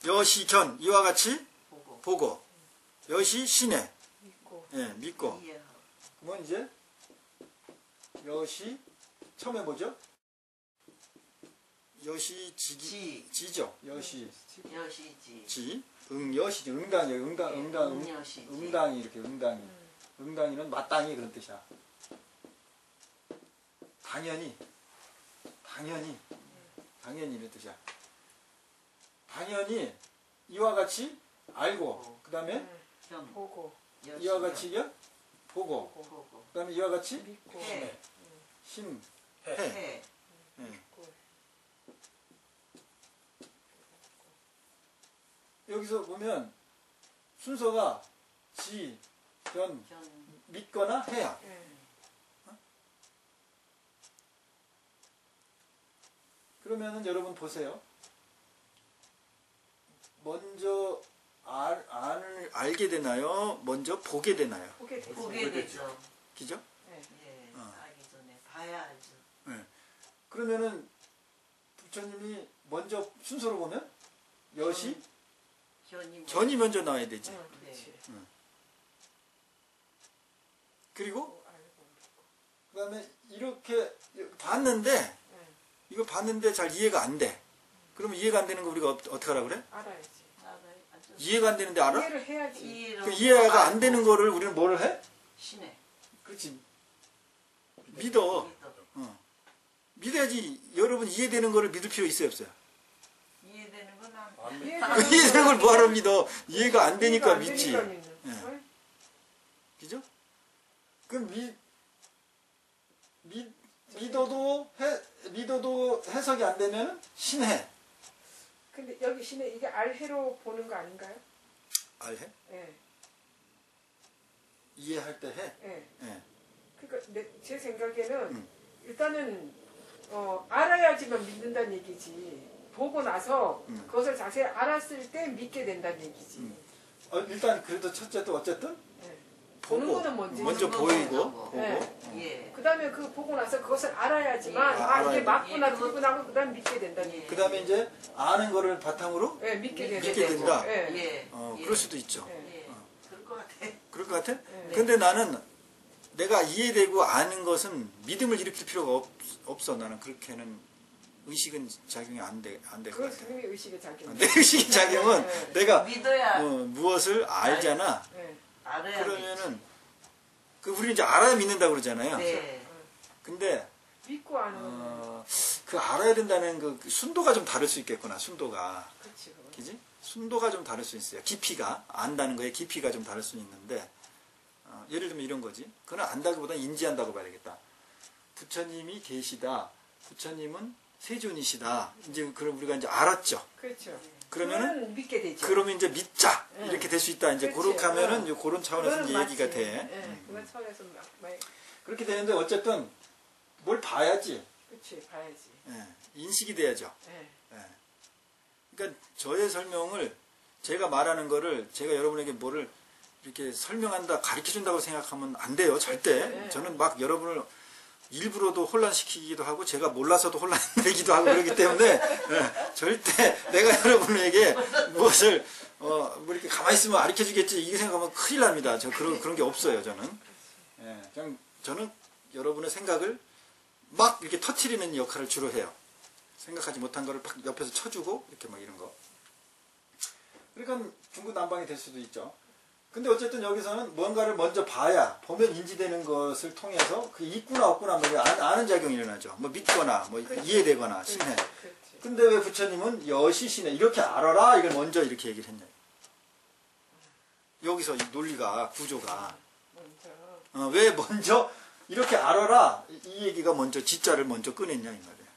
Speaker 1: 여시견, 이와 같이 보고, 여시신해, 믿고. 그러면 이제 여시 처음에 뭐죠? 여시지죠. 여시지. 응여시지. 응당이 이렇게 응당이. 응당이는 마땅히 그런 뜻이야. 당연히 이런 뜻이야. 당연히 이와 같이 알고, 그 다음에
Speaker 3: 보고,
Speaker 1: 이와 같이 보고, 그 다음에 이와 같이
Speaker 3: 믿고,
Speaker 1: 심해. 여기서 보면 순서가 지, 견, 믿거나 해야. 그러면은 여러분 보세요. 먼저 알게 되나요? 먼저 보게 되나요?
Speaker 3: 보게 되죠.
Speaker 5: 보게 되죠.
Speaker 1: 그죠?
Speaker 5: 예, 알기 전에 봐야 알죠.
Speaker 1: 그러면은 부처님이 먼저 순서로 보면 여시, 견이 먼저 나와야 되지.
Speaker 3: 그렇지.
Speaker 1: 그리고 그 다음에 이렇게 봤는데 이거 봤는데 잘 이해가 안 돼. 그러면 이해가 안 되는 거 우리가 어떻게 하라 그래?
Speaker 3: 알아야지.
Speaker 1: 이해가 안 되는데 알아?
Speaker 3: 이해를 해야지.
Speaker 1: 그 이해가 안 되는 거를 우리는 뭐를 해?
Speaker 5: 신해.
Speaker 1: 그렇지. 믿어. 믿어야지. 여러분 이해되는 거를 믿을 필요 있어요, 없어요?
Speaker 5: 이해되는 건 안.
Speaker 1: 이해되는 걸 뭐하러 믿어? 이해가 안 되니까 믿지. 그죠? 그럼 믿어도 해석이 안 되면 신해.
Speaker 3: 근데 여기 신에 이게 알해로 보는 거 아닌가요?
Speaker 1: 알해?
Speaker 3: 예.
Speaker 1: 이해할 때 해?
Speaker 3: 예. 그러니까 제 생각에는 일단은 알아야지만 믿는다는 얘기지. 보고 나서 그것을 자세히 알았을 때 믿게 된다는 얘기지.
Speaker 1: 일단 그래도 어쨌든
Speaker 3: 보는 거는 먼저
Speaker 1: 보이고 보고.
Speaker 3: 그 다음에 그 보고 나서 그것을 알아야지만 이게 맞구나 그구나 하고 그 다음에 믿게 된다는 얘기.
Speaker 1: 그 다음에 이제 아는 거를 바탕으로
Speaker 3: 믿게
Speaker 1: 된다.
Speaker 3: 예.
Speaker 1: 그럴 수도 있죠.
Speaker 5: 그럴 것 같아.
Speaker 1: 그럴 것 같아? 근데 나는 내가 이해되고 아는 것은 믿음을 일으킬 필요가 없어. 나는 그렇게는 의식은 작용이 안 될 것
Speaker 3: 그건
Speaker 1: 같아.
Speaker 3: 스님의 의식의 작용.
Speaker 1: 내 의식의 작용은
Speaker 3: 네.
Speaker 1: 내가
Speaker 5: 믿어야
Speaker 1: 무엇을 알잖아.
Speaker 3: 네.
Speaker 5: 알아야
Speaker 1: 그러면은 우리 이제 알아야 믿는다고 그러잖아요.
Speaker 5: 네.
Speaker 1: 근데
Speaker 3: 믿고 아는 건
Speaker 1: 그 알아야 된다는 그 순도가 좀 다를 수 있겠구나. 순도가.
Speaker 3: 그렇지. 그건.
Speaker 1: 그지? 순도가 좀 다를 수 있어요. 깊이가 안다는 거에 깊이가 좀 다를 수 있는데 예를 들면 이런 거지. 그건 안다기보다 인지한다고 봐야 되겠다. 부처님이 계시다. 부처님은 세존이시다. 이제 그럼 우리가 이제 알았죠.
Speaker 3: 그렇죠.
Speaker 1: 그러면은
Speaker 3: 그거는 믿게 되죠.
Speaker 1: 그러면 이제 믿자
Speaker 3: 응.
Speaker 1: 이렇게 될 수 있다. 이제
Speaker 3: 그렇지.
Speaker 1: 그렇게 하면은
Speaker 3: 응.
Speaker 1: 이제 그런 차원에서 이제
Speaker 3: 그거는
Speaker 1: 얘기가
Speaker 3: 맞지.
Speaker 1: 돼.
Speaker 3: 예, 그건 차원에서 많이
Speaker 1: 그렇게 되는데 어쨌든 뭘 봐야지.
Speaker 3: 그렇지 봐야지.
Speaker 1: 예, 인식이 돼야죠.
Speaker 3: 예.
Speaker 1: 예. 그러니까 저의 설명을 제가 말하는 거를 제가 여러분에게 뭐를 이렇게 설명한다, 가르쳐준다고 생각하면 안 돼요. 절대.
Speaker 3: 네.
Speaker 1: 저는 막 여러분을 일부러도 혼란시키기도 하고 제가 몰라서도 혼란되기도 하고 그러기 때문에 예, 절대 내가 여러분에게 무엇을 뭐 이렇게 가만히 있으면 가르쳐주겠지 이게 생각하면 큰일 납니다. 저 그런 게 없어요. 저는. 예, 그냥 저는 여러분의 생각을 막 이렇게 터트리는 역할을 주로 해요. 생각하지 못한 거를 팍 옆에서 쳐주고 이렇게 막 이런 거. 그러니까 중구난방이 될 수도 있죠. 근데 어쨌든 여기서는 뭔가를 먼저 봐야 보면 인지되는 것을 통해서 그 있구나 없구나 뭐 아는 작용이 일어나죠. 뭐 믿거나 뭐 이해되거나 신해.
Speaker 3: 그렇지.
Speaker 1: 근데 왜 부처님은 여시신해 이렇게 알아라 이걸 먼저 이렇게 얘기를 했냐. 여기서 이 논리가 구조가
Speaker 3: 먼저
Speaker 1: 왜 먼저 이렇게 알아라 이 얘기가 먼저 지자를 먼저 꺼냈냐 이 말이에요.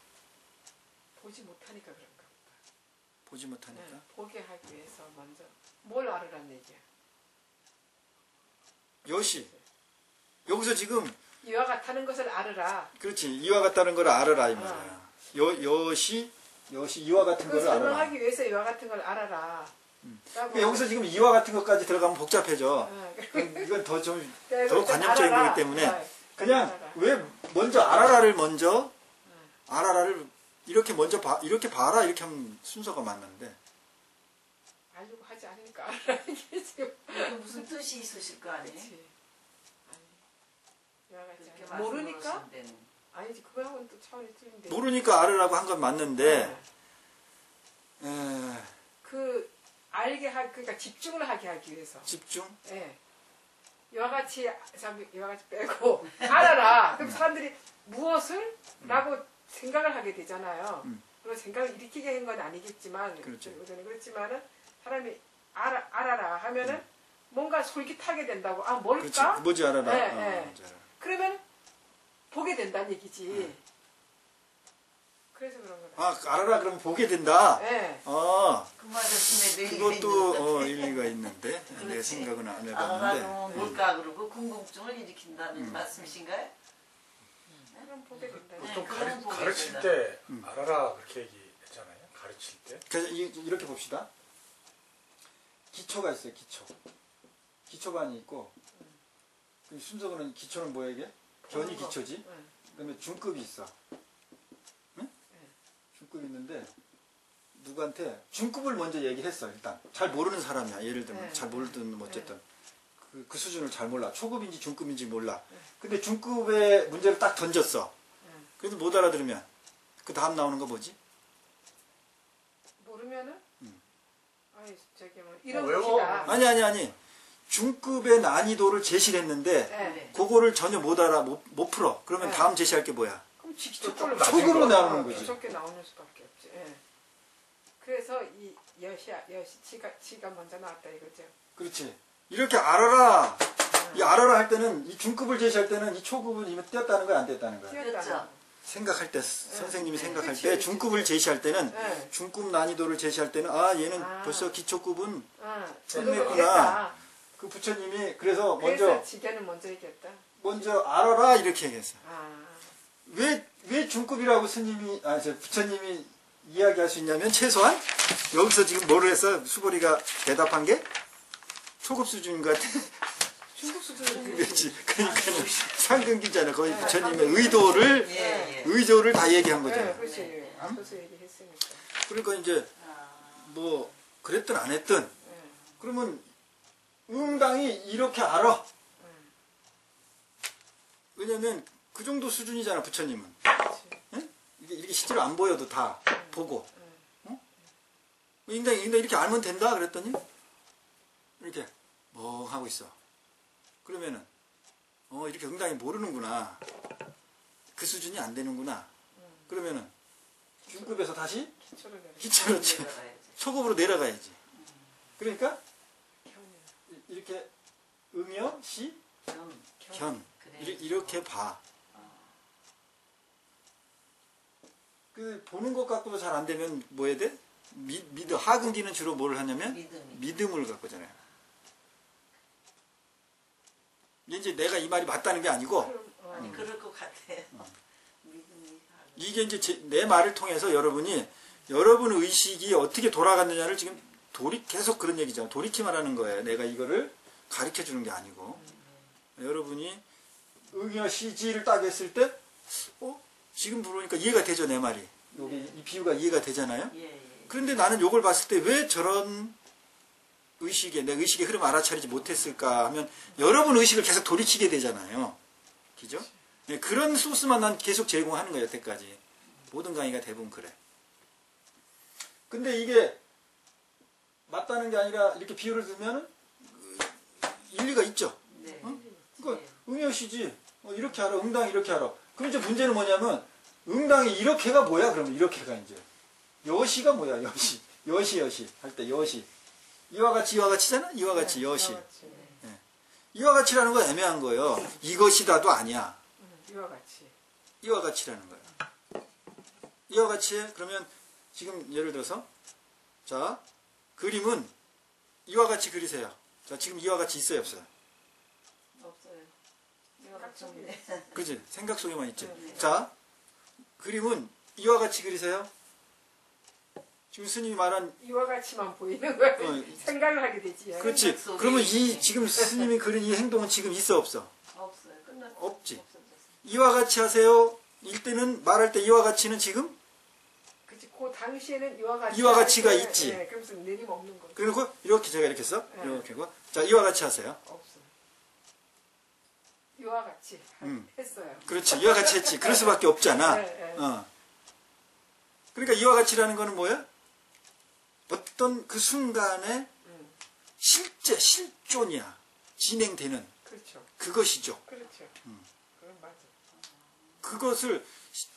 Speaker 3: 보지 못하니까 그런가 보다.
Speaker 1: 보지 못하니까.
Speaker 3: 네, 보게 하기 위해서 먼저 뭘 알으란 얘기야.
Speaker 1: 여시 여기서 지금
Speaker 3: 이와 같다는 것을 알으라.
Speaker 1: 그렇지 이와 같다는 걸 알아라 이 말이야. 여시 이와 같은
Speaker 3: 그걸
Speaker 1: 걸 알아라.
Speaker 3: 설명하기 위해서 이와 같은 걸 알아라.
Speaker 1: 그러니까 여기서 지금 이와 같은 것까지 들어가면 복잡해져.
Speaker 3: 그러니까
Speaker 1: 이건 더 좀
Speaker 3: 일단
Speaker 1: 더 관념적인
Speaker 3: 알아라.
Speaker 1: 거기 때문에
Speaker 3: 네,
Speaker 1: 그냥
Speaker 3: 알아라.
Speaker 1: 왜 먼저 알아라를 먼저 알아라를 이렇게 먼저 이렇게 봐라 이렇게 하면 순서가 맞는데
Speaker 3: 알려고 하지 않으니까 알아라 이게 지금.
Speaker 5: 이게 무슨 뜻이 있으실 거 아니에요?
Speaker 3: 그렇지. 아니 이와 같지
Speaker 5: 그렇게
Speaker 3: 않아. 모르니까
Speaker 5: 말씀하시는 데는.
Speaker 3: 아니지 그거하고는 또 차원이 틀린데.
Speaker 1: 모르니까 알으라고 한 건 맞는데
Speaker 3: 네. 그 알게 그러니까 집중을 하게 하기 위해서.
Speaker 1: 집중
Speaker 3: 예. 이와 같이 이와 같이 빼고 알아라. 그럼 사람들이 무엇을 라고 생각을 하게 되잖아요. 그리고 생각을 일으키게 한 건 아니겠지만
Speaker 1: 그렇죠.
Speaker 3: 그렇지만은 사람이 알아라 하면은 뭔가 솔깃하게 된다고. 아
Speaker 1: 그렇지
Speaker 3: 뭘까?
Speaker 1: 뭐지 알아라.
Speaker 3: 네,
Speaker 1: 어,
Speaker 3: 네.
Speaker 1: 뭔지 알아.
Speaker 3: 그러면 보게 된다는 얘기지. 그래서 그런 거다.
Speaker 1: 아 알아라 그러면 보게 된다.
Speaker 3: 예.
Speaker 5: 그 말씀에
Speaker 1: 그것도 일리가 있는데 내
Speaker 5: 그렇지.
Speaker 1: 생각은 안 해봤는데
Speaker 5: 알아라는 뭘까 그러고 궁금증을 일으킨다는 말씀이신가요?
Speaker 3: 그럼 보게 된다.
Speaker 2: 보통
Speaker 5: 그건 보게
Speaker 2: 가르칠
Speaker 5: 된다.
Speaker 2: 때 알아라 그렇게 얘기했잖아요. 가르칠 때.
Speaker 1: 그래서 이렇게 봅시다. 기초가 있어요. 기초반이 있고 그 순서는 기초는 뭐에게? 견이 기초지.
Speaker 3: 응.
Speaker 1: 그다음에 중급이 있어. 응? 중급이 있는데 누구한테 중급을 먼저 얘기했어. 일단 잘 모르는 사람이야. 예를 들면
Speaker 3: 네.
Speaker 1: 잘 모르든 뭐 어쨌든 그 수준을 잘 몰라. 초급인지 중급인지 몰라. 근데 중급의 문제를 딱 던졌어. 그래도 못 알아들으면 그 다음 나오는 거 뭐지?
Speaker 3: 모르면은 아니 저기 뭐 이런
Speaker 2: 외워.
Speaker 3: 것이다.
Speaker 1: 아니. 중급의 난이도를 제시를 했는데
Speaker 3: 네.
Speaker 1: 그거를 전혀 못 알아 못 풀어. 그러면
Speaker 3: 네.
Speaker 1: 다음 제시할 게 뭐야?
Speaker 3: 그럼
Speaker 2: 조금
Speaker 3: 직접적으로
Speaker 2: 낮은
Speaker 1: 초급으로
Speaker 2: 거.
Speaker 1: 나오는 거지.
Speaker 3: 적게 나오는 수밖에 없지. 예. 그래서 이 지가 먼저 나왔다 이거죠.
Speaker 1: 그렇지. 이렇게 알아라. 이 알아라 할 때는 이 중급을 제시할 때는 이 초급은 이미 띄었다는 거야 안 띄었다는 거야?
Speaker 5: 그렇죠.
Speaker 1: 생각할 때 선생님이 생각할
Speaker 3: 그치,
Speaker 1: 때
Speaker 3: 그치.
Speaker 1: 중급을 제시할 때는
Speaker 3: 네.
Speaker 1: 중급 난이도를 제시할 때는 얘는 벌써 기초급은
Speaker 3: 저도
Speaker 1: 끝냈구나. 그 부처님이 그래서
Speaker 3: 그래서 지게는 먼저 얘기했다.
Speaker 1: 먼저 알아라 이렇게 얘기했어.
Speaker 3: 아,
Speaker 1: 왜 중급이라고 부처님이 이야기할 수 있냐면 최소한 여기서 지금 뭐를 했어? 수고리가 대답한 게 초급 수준인 것 같아.
Speaker 3: 중국 수준은
Speaker 1: 그렇지. 그러니까는 상근기잖아. 거의 부처님의 의도를
Speaker 5: 예.
Speaker 1: 의도를 다 얘기한
Speaker 3: 네,
Speaker 1: 거잖아.
Speaker 3: 그렇지. 앞서서 얘기했으니까.
Speaker 1: 그러니까 이제 뭐 그랬든 안 했든 그러면 응당이 이렇게 알아. 왜냐면 그 정도 수준이잖아, 부처님은.
Speaker 3: 그렇지.
Speaker 1: 이렇게 실제로 안 보여도 다 보고. 인간이 이렇게 알면 된다 그랬더니 이렇게 멍하고 있어. 그러면은 이렇게 응당이 모르는구나. 그 수준이 안 되는구나. 그러면은 중급에서 다시
Speaker 3: 기초를 내려.
Speaker 1: 기초로 초급으로 내려가야지. 그러니까
Speaker 3: 경륜.
Speaker 1: 이렇게 응여 시 견
Speaker 5: 그래.
Speaker 1: 이렇게 봐. 그 보는 것 갖고도 잘 안 되면 뭐 해야 돼? 믿음. 하근기는 주로 뭘 하냐면 믿음을 갖고잖아요. 이제 내가 이 말이 맞다는 게 아니고
Speaker 3: 그럼,
Speaker 5: 아니 그럴 것 같아요. 믿음이
Speaker 1: 이게 이제 내 말을 통해서 여러분이 여러분 의식이 어떻게 돌아갔느냐를 지금 계속 그런 얘기잖아. 돌이키만 하는 거예요. 내가 이거를 가르쳐 주는 게 아니고 여러분이 응여 시지를 딱 했을 때 지금 부르니까 이해가 되죠, 내 말이. 여기 이 비유가 이해가 되잖아요.
Speaker 5: 예.
Speaker 1: 그런데 나는 요걸 봤을 때 왜 저런 내 의식의 흐름 알아차리지 못했을까 하면 여러분 의식을 계속 돌이키게 되잖아요. 그죠? 네, 그런 소스만 난 계속 제공하는 거예요, 여태까지. 모든 강의가 대부분 그래. 근데 이게 맞다는 게 아니라 이렇게 비유를 들면 일리가 있죠.
Speaker 5: 네.
Speaker 1: 그러니까 응여시지. 이렇게 알아. 응당이 이렇게 알아. 그럼 이제 문제는 뭐냐면 응당이 이렇게가 뭐야? 그러면 이렇게가 이제 여시가 뭐야? 여시 할 때 여시. 이와 같이잖아? 이와 같이 여시. 네. 이와 같이라는 건 애매한 거예요. 이것이다도 아니야.
Speaker 3: 이와 같이.
Speaker 1: 이와 같이라는 거야. 이와 같이 그러면 지금 예를 들어서 자 그림은 이와 같이 그리세요. 자 지금 이와 같이 있어요, 없어요?
Speaker 5: 없어요.
Speaker 3: 생각 속에.
Speaker 1: 그지? 생각 속에만 있지.
Speaker 5: 네.
Speaker 1: 자 그림은 이와 같이 그리세요. 지금 스님이 말한
Speaker 3: 이와 같이만 보이는 거야. 생각을 하게 되지.
Speaker 1: 그렇지.
Speaker 5: 생각 속에
Speaker 1: 그러면
Speaker 5: 있네.
Speaker 1: 지금 스님이 그린 이 행동은 지금 있어, 없어?
Speaker 5: 없어요. 끝났어요.
Speaker 1: 없지.
Speaker 5: 없어졌어요.
Speaker 1: 이와 같이 하세요. 일 때는 말할 때 이와 같이는 지금
Speaker 3: 그치. 그 당시에는 이와 같이.
Speaker 1: 이와 같이가
Speaker 3: 할 때,
Speaker 1: 있지.
Speaker 3: 네, 그러면서 내림 없는 거죠.
Speaker 1: 그리고 이렇게 제가 이렇게 써.
Speaker 3: 네.
Speaker 1: 이렇게 하고 자 이와 같이 하세요.
Speaker 3: 없어. 이와 같이 했어요.
Speaker 1: 그렇지. 이와 같이 했지. 그럴 수밖에 없잖아.
Speaker 3: 네, 네.
Speaker 1: 그러니까 이와 같이라는 거는 뭐야? 어떤 그 순간에 실존이야. 진행되는
Speaker 3: 그렇죠.
Speaker 1: 그것이죠.
Speaker 3: 그렇죠. 그건 맞아.
Speaker 1: 그것을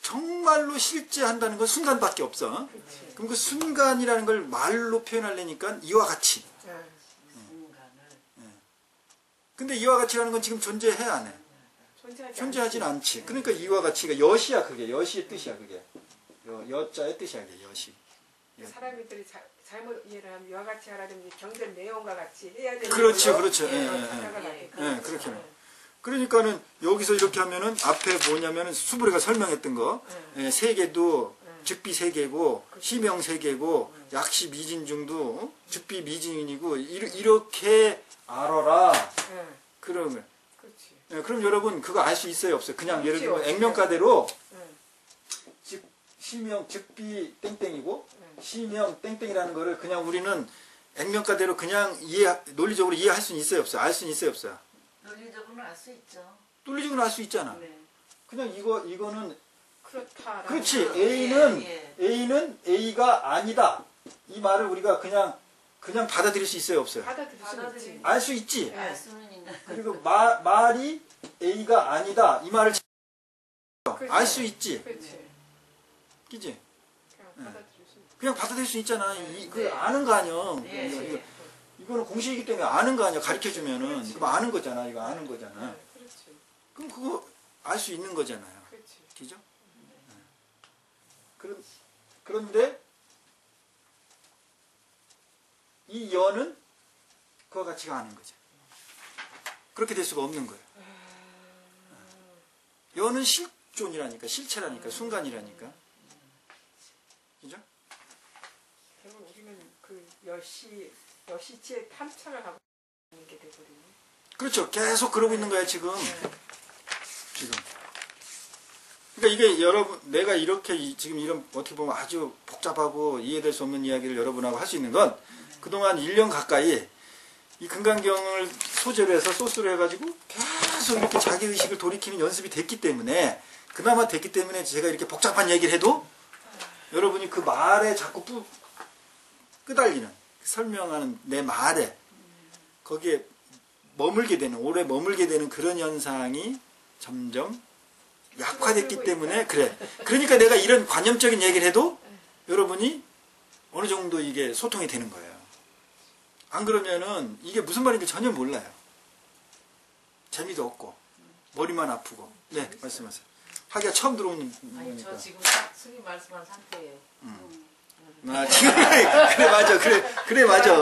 Speaker 1: 정말로 실제한다는 건 순간밖에 없어.
Speaker 3: 그렇지.
Speaker 1: 그럼 그 순간이라는 걸 말로 표현하려니까 이와 같이.
Speaker 3: 네.
Speaker 5: 순간을
Speaker 1: 근데 이와 같이라는 건 지금 존재해 안 해? 존재하진 않지. 그러니까 이와 같이가 여시야, 그게. 여시의 뜻이야, 그게. 여자의 뜻이야, 그게 여시.
Speaker 3: 사람들이 잘못 이해를 하면 이와 같이 하라면 경제 내용과 같이 해야 되는
Speaker 1: 그렇죠,
Speaker 3: 걸로
Speaker 1: 그렇죠. 예,
Speaker 3: 생각을 하게 돼요.
Speaker 1: 예, 그렇게 해요. 그러니까는 여기서 이렇게 하면은 앞에 뭐냐면은 수부리가 설명했던 거 세계도 즉비 세계고 시명 세계고 약시 미진중도 즉비 미진이고 이렇게 알아라.
Speaker 3: 네.
Speaker 1: 그러면
Speaker 3: 그렇지.
Speaker 1: 그럼 여러분 그거 알 수 있어요, 없어요? 그냥 예를
Speaker 3: 그렇지,
Speaker 1: 들면
Speaker 3: 없어요.
Speaker 1: 액면가대로
Speaker 3: 네.
Speaker 1: 시명 즉비 땡땡이고 시명 땡땡이라는 거를 그냥 우리는 액면가대로 그냥 논리적으로 이해할 수는 있어요, 없어요? 알 수는 있어요, 없어요?
Speaker 5: 논리적으로는 알 수 있죠.
Speaker 1: 논리적으로 알 수 있잖아.
Speaker 5: 네.
Speaker 1: 그냥 이거는
Speaker 3: 그렇다.
Speaker 1: 그렇지.
Speaker 5: 예.
Speaker 1: A는 A가 아니다. 이 말을 우리가 그냥 받아들일 수 있어요, 없어요?
Speaker 3: 받아들일 수 있지.
Speaker 1: 알 수 있지.
Speaker 3: 네.
Speaker 5: 알 수는 있는.
Speaker 1: 그리고 말이 A가 아니다. 이 말을 알 수 있지.
Speaker 3: 그렇지.
Speaker 1: 그지?
Speaker 3: 그냥 받아들일 수 있지.
Speaker 1: 그냥 받아들일 수 있잖아. 그
Speaker 5: 네.
Speaker 1: 아는 거 아니야.
Speaker 5: 예.
Speaker 1: 이거는 공식이기 때문에 아는 거 아니야. 가르쳐 주면은
Speaker 3: 그렇지.
Speaker 1: 그럼 아는 거잖아. 이거 아는 거잖아.
Speaker 3: 네, 그렇지.
Speaker 1: 그럼 그거 알 수 있는 거잖아요.
Speaker 3: 그렇지.
Speaker 1: 그죠? 그런데 이 여는 그와 같이가 아닌 거죠. 그렇게 될 수가 없는 거예요. 여는 실존이라니까, 실체라니까, 순간이라니까. 그죠?
Speaker 3: 결국 우리는 그 여시치의 탐착을 하고 있는 게 돼버리네.
Speaker 1: 그렇죠. 계속 그러고 있는 거야, 지금. 그러니까 이게 여러분, 내가 이렇게 지금 이런 어떻게 보면 아주 복잡하고 이해될 수 없는 이야기를 여러분하고 할 수 있는 건 그동안 1년 가까이 이 금강경을 소재로 해서 소스로 해가지고 계속 이렇게 자기의식을 돌이키는 연습이 됐기 때문에 그나마 됐기 때문에 제가 이렇게 복잡한 얘기를 해도 여러분이 그 말에 자꾸 끄달리는 설명하는 내 말에 거기에 머물게 되는 오래 머물게 되는 그런 현상이 점점 약화됐기 때문에 그래. 그러니까 내가 이런 관념적인 얘기를 해도 여러분이 어느 정도 이게 소통이 되는 거예요. 안 그러면은 이게 무슨 말인지 전혀 몰라요. 재미도 없고 머리만 아프고. 네, 말씀하세요. 하기가 처음 들어오는
Speaker 4: 아니 저
Speaker 1: 거니까.
Speaker 4: 지금 딱 스님 말씀한 상태예요.
Speaker 1: 아, 지금 그래 맞아. 그래 맞아.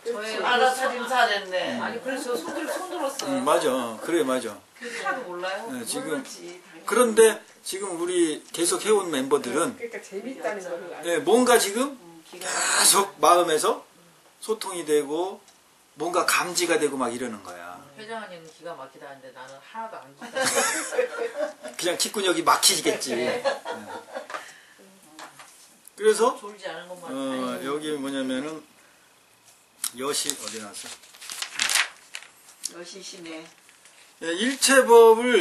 Speaker 4: 저의
Speaker 5: 알아차림 잘했네.
Speaker 4: 아니 그래서 손 들었어요.
Speaker 1: 맞아. 그래 맞아.
Speaker 4: 하나도 몰라요.
Speaker 1: 네, 지금
Speaker 5: 모르지, 당연히.
Speaker 1: 그런데 지금 우리 계속 해온 멤버들은
Speaker 3: 그러니까 재밌다는 거를 알고.
Speaker 1: 네, 뭔가 지금
Speaker 5: 기가 막히게.
Speaker 1: 계속 마음에서 소통이 되고 뭔가 감지가 되고 막 이러는 거야.
Speaker 4: 회장님은 기가 막히다 하는데 나는 하나도 안 기다.
Speaker 1: 그냥 귓구녕이 막히겠지. 네. 그래서
Speaker 4: 졸지 않은 것만.
Speaker 1: 여기 뭐냐면은 여시 어디 나왔어?
Speaker 5: 여시시네.
Speaker 1: 일체법을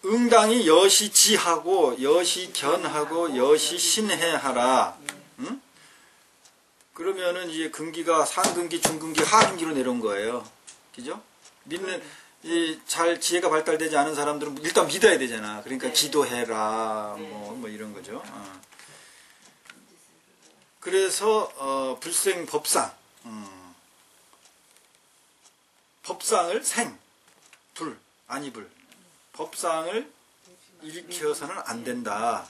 Speaker 1: 응당히 여시지하고 여시견하고 여시신해하라. 응? 그러면은 이제 근기가 상근기, 중근기, 하근기로 내려온 거예요. 그죠? 믿는 잘 지혜가 발달되지 않은 사람들은 일단 믿어야 되잖아. 그러니까
Speaker 5: 네.
Speaker 1: 기도해라
Speaker 5: 네.
Speaker 1: 뭐 이런 거죠. 그래서 불생 법상 법상을 불 아니 불 법상을 일으켜서는 안 된다.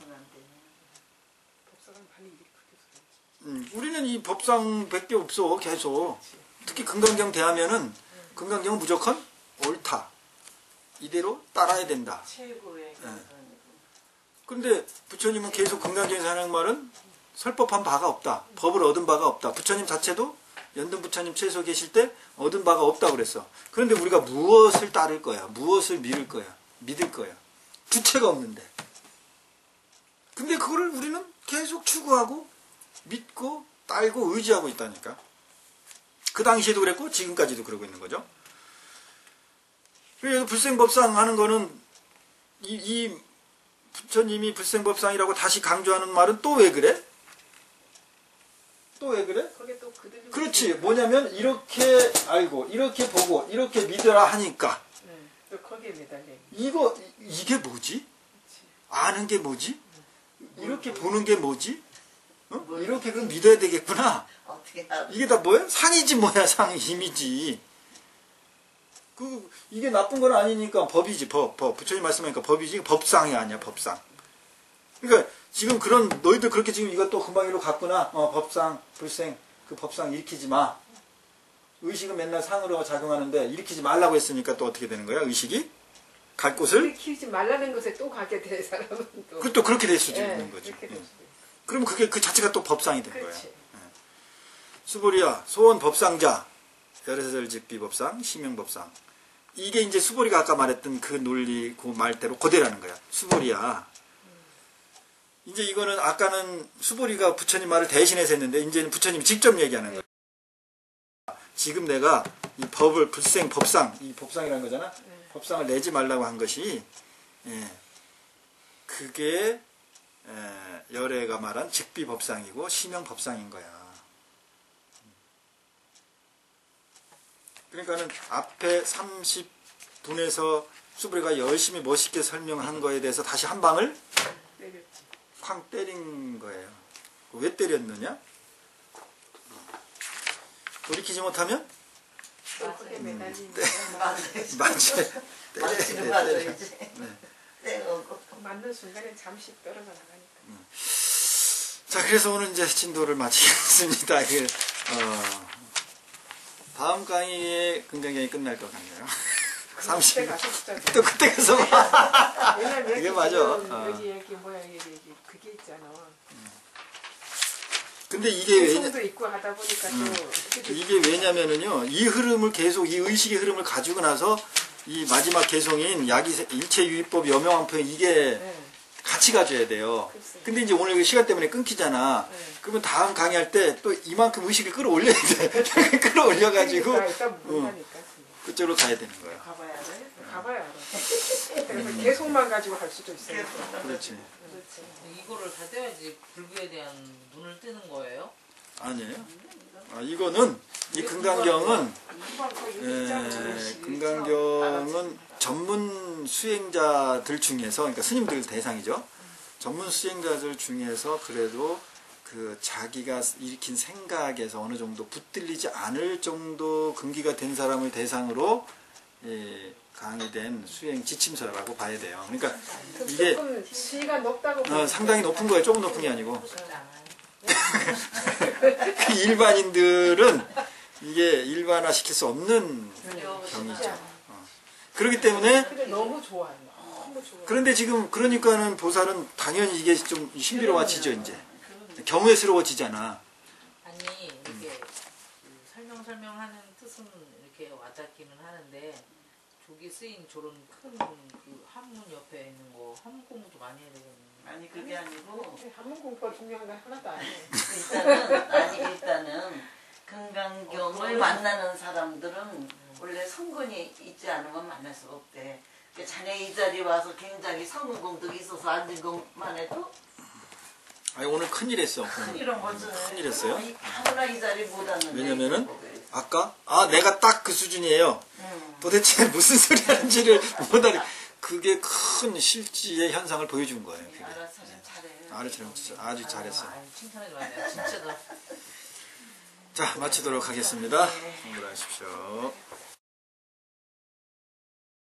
Speaker 3: 법사관 많이 일으켰어.
Speaker 1: 우리는 이 법상밖에 없어 계속. 특히 금강경 대하면은 금강경은 무조건 옳다. 이대로 따라야 된다.
Speaker 5: 최고의
Speaker 1: 근데 부처님은 계속 금강경에서 하는 말은 설법한 바가 없다. 법을 얻은 바가 없다. 부처님 자체도 연등 부처님 최소 계실 때 얻은 바가 없다 그랬어. 그런데 우리가 무엇을 따를 거야? 무엇을 믿을 거야? 부채가 없는데. 근데 그거를 우리는 계속 추구하고 믿고 딸고 의지하고 있다니까. 그 당시에도 그랬고 지금까지도 그러고 있는 거죠. 그래서 불생법상 하는 거는 이 부처님이 불생법상이라고 다시 강조하는 말은 또 왜 그래? 또 왜 그래?
Speaker 3: 거기에 또 그들이
Speaker 1: 그렇지. 뭐냐면 이렇게 알고 이렇게 보고 이렇게 믿으라 하니까
Speaker 3: 또 거기에 매달려.
Speaker 1: 이게 뭐지? 아는 게 뭐지? 이렇게 보는 게 뭐지? 이렇게 그럼 믿어야 되겠구나.
Speaker 5: 어떻게 하면
Speaker 1: 이게 다 뭐야? 상이지 뭐야? 상 힘이지. 이게 나쁜 건 아니니까 법이지. 법. 부처님 말씀하니까 법이지. 법상이 아니야. 법상. 그러니까 지금 그런 너희들 그렇게 지금 이것도 금방 일로 갔구나. 법상, 불생 그 법상 일으키지 마. 의식은 맨날 상으로 작용하는데 일으키지 말라고 했으니까 또 어떻게 되는 거야? 의식이 갈 곳을
Speaker 3: 일으키지 말라는 것에 또 가게 될 사람은 또.
Speaker 1: 또 그렇게 될 수도
Speaker 3: 예,
Speaker 1: 있는 거지.
Speaker 3: 그렇게 될 수도 있어.
Speaker 1: 그럼 그게 그 자체가 또 법상이 된 거야.
Speaker 3: 그렇지.
Speaker 1: 수보리야, 소원 법상자, 열애설 집비법상, 심형법상. 이게 이제 수보리가 아까 말했던 그 논리, 그 말대로 그대라는 거야. 수보리야. 이제 이거는 아까는 수보리가 부처님 말을 대신해서 했는데, 이제는 부처님이 직접 얘기하는 거야. 지금 내가 이 법을, 불생, 법상, 이 법상이라는 거잖아. 법상을 내지 말라고 한 것이, 그게, 열애가 말한 직비법상이고, 심형법상인 거야. 그러니까는 앞에 30분에서 수브리가 열심히 멋있게 설명한 거에 대해서 다시 한 방을
Speaker 3: 내렸지.
Speaker 1: 쾅 때린 거예요. 왜 때렸느냐? 돌이키지 못하면
Speaker 3: 또 거기에 매달리는
Speaker 5: 맞아야지.
Speaker 1: 맞지는
Speaker 5: 맞지는 맞아야지. 떼고
Speaker 3: 맞는 순간에 잠시 떨어져 나가니까.
Speaker 1: 자, 그래서 오늘 이제 진도를 마치겠습니다. 다음 강의에 금강경이 끝날 것 같네요. 30.
Speaker 3: 그때 가서 진짜
Speaker 1: 또 그때 가서
Speaker 3: 왜냐면 여기
Speaker 1: 이게 맞아.
Speaker 3: 지금
Speaker 1: 어.
Speaker 3: 여기 뭐야 여기 그게 있잖아.
Speaker 1: 근데 이게 왜냐
Speaker 3: 소송도 있고 하다 보니까 또
Speaker 1: 이게 왜냐면은요, 이 흐름을 계속, 이 의식의 흐름을 가지고 나서, 이 마지막 개성인 일체유의법 여명왕표 이게 같이 가져야 돼요.
Speaker 3: 글쎄.
Speaker 1: 근데 이제 오늘 시간 때문에 끊기잖아. 그러면 다음 강의할 때 또 이만큼 의식을 끌어올려야 돼. 끌어올려가지고,
Speaker 3: 그러니까 일단 못하니까.
Speaker 1: 실질적으로 가야 되는 거예요.
Speaker 5: 가봐야 돼.
Speaker 3: 가봐야 알아. 그래서 계속만 가지고 갈 수도 있어요.
Speaker 1: 그렇지.
Speaker 4: 이거를 다 떼야지 불교에 대한 눈을 뜨는 거예요?
Speaker 1: 아니에요. 이거는 이 금강경은 금강경은 전문 수행자들 중에서, 그러니까 스님들 대상이죠. 전문 수행자들 중에서 그래도 그 자기가 일으킨 생각에서 어느 정도 붙들리지 않을 정도 금기가 된 사람을 대상으로 강의된 수행 지침서라고 봐야 돼요. 그러니까 이게
Speaker 3: 조금 지위가 높다고
Speaker 1: 상당히 높은 거예요. 조금 높은 게 아니고. 그 일반인들은 이게 일반화 시킬 수 없는 경이죠. 그렇기 때문에
Speaker 3: 근데 너무 좋아요. 너무 좋아.
Speaker 1: 그런데 지금 그러니까는 보살은 당연히 이게 좀 신비로워지죠. 이제 경외스러워지잖아.
Speaker 4: 아니 이렇게 설명하는 뜻은 이렇게 와닿기는 하는데 조기 쓰인 저런 큰 그 한문 옆에 있는 거 한문 공부도 많이 해야 되겠네.
Speaker 5: 아니 그게 아니고
Speaker 3: 한문 공부가 중요한 건 하나도 아니에요.
Speaker 5: 일단은 금강경을 만나는 사람들은 원래 성근이 있지 않으면 만날 수가 없대. 그러니까 자네 이 자리에 와서 굉장히 성근 공덕이 있어서 앉은 것만 해도
Speaker 1: 오늘 큰일 했어.
Speaker 5: 이런 거죠.
Speaker 1: 큰일 했어요.
Speaker 5: 아무나 이 자리 못 앉는.
Speaker 1: 왜냐면은 아까 내가 딱 그 수준이에요. 도대체 무슨 소리 하는지를 못 알아. 그게 큰 실지의 현상을 보여준 거예요. 그게.
Speaker 5: 알아차림 잘해.
Speaker 1: 알아차림 진짜 아주 잘했어.
Speaker 4: 칭찬하지 마요. 진짜 나.
Speaker 1: 자, 마치도록 하겠습니다. 공부를 하십시오.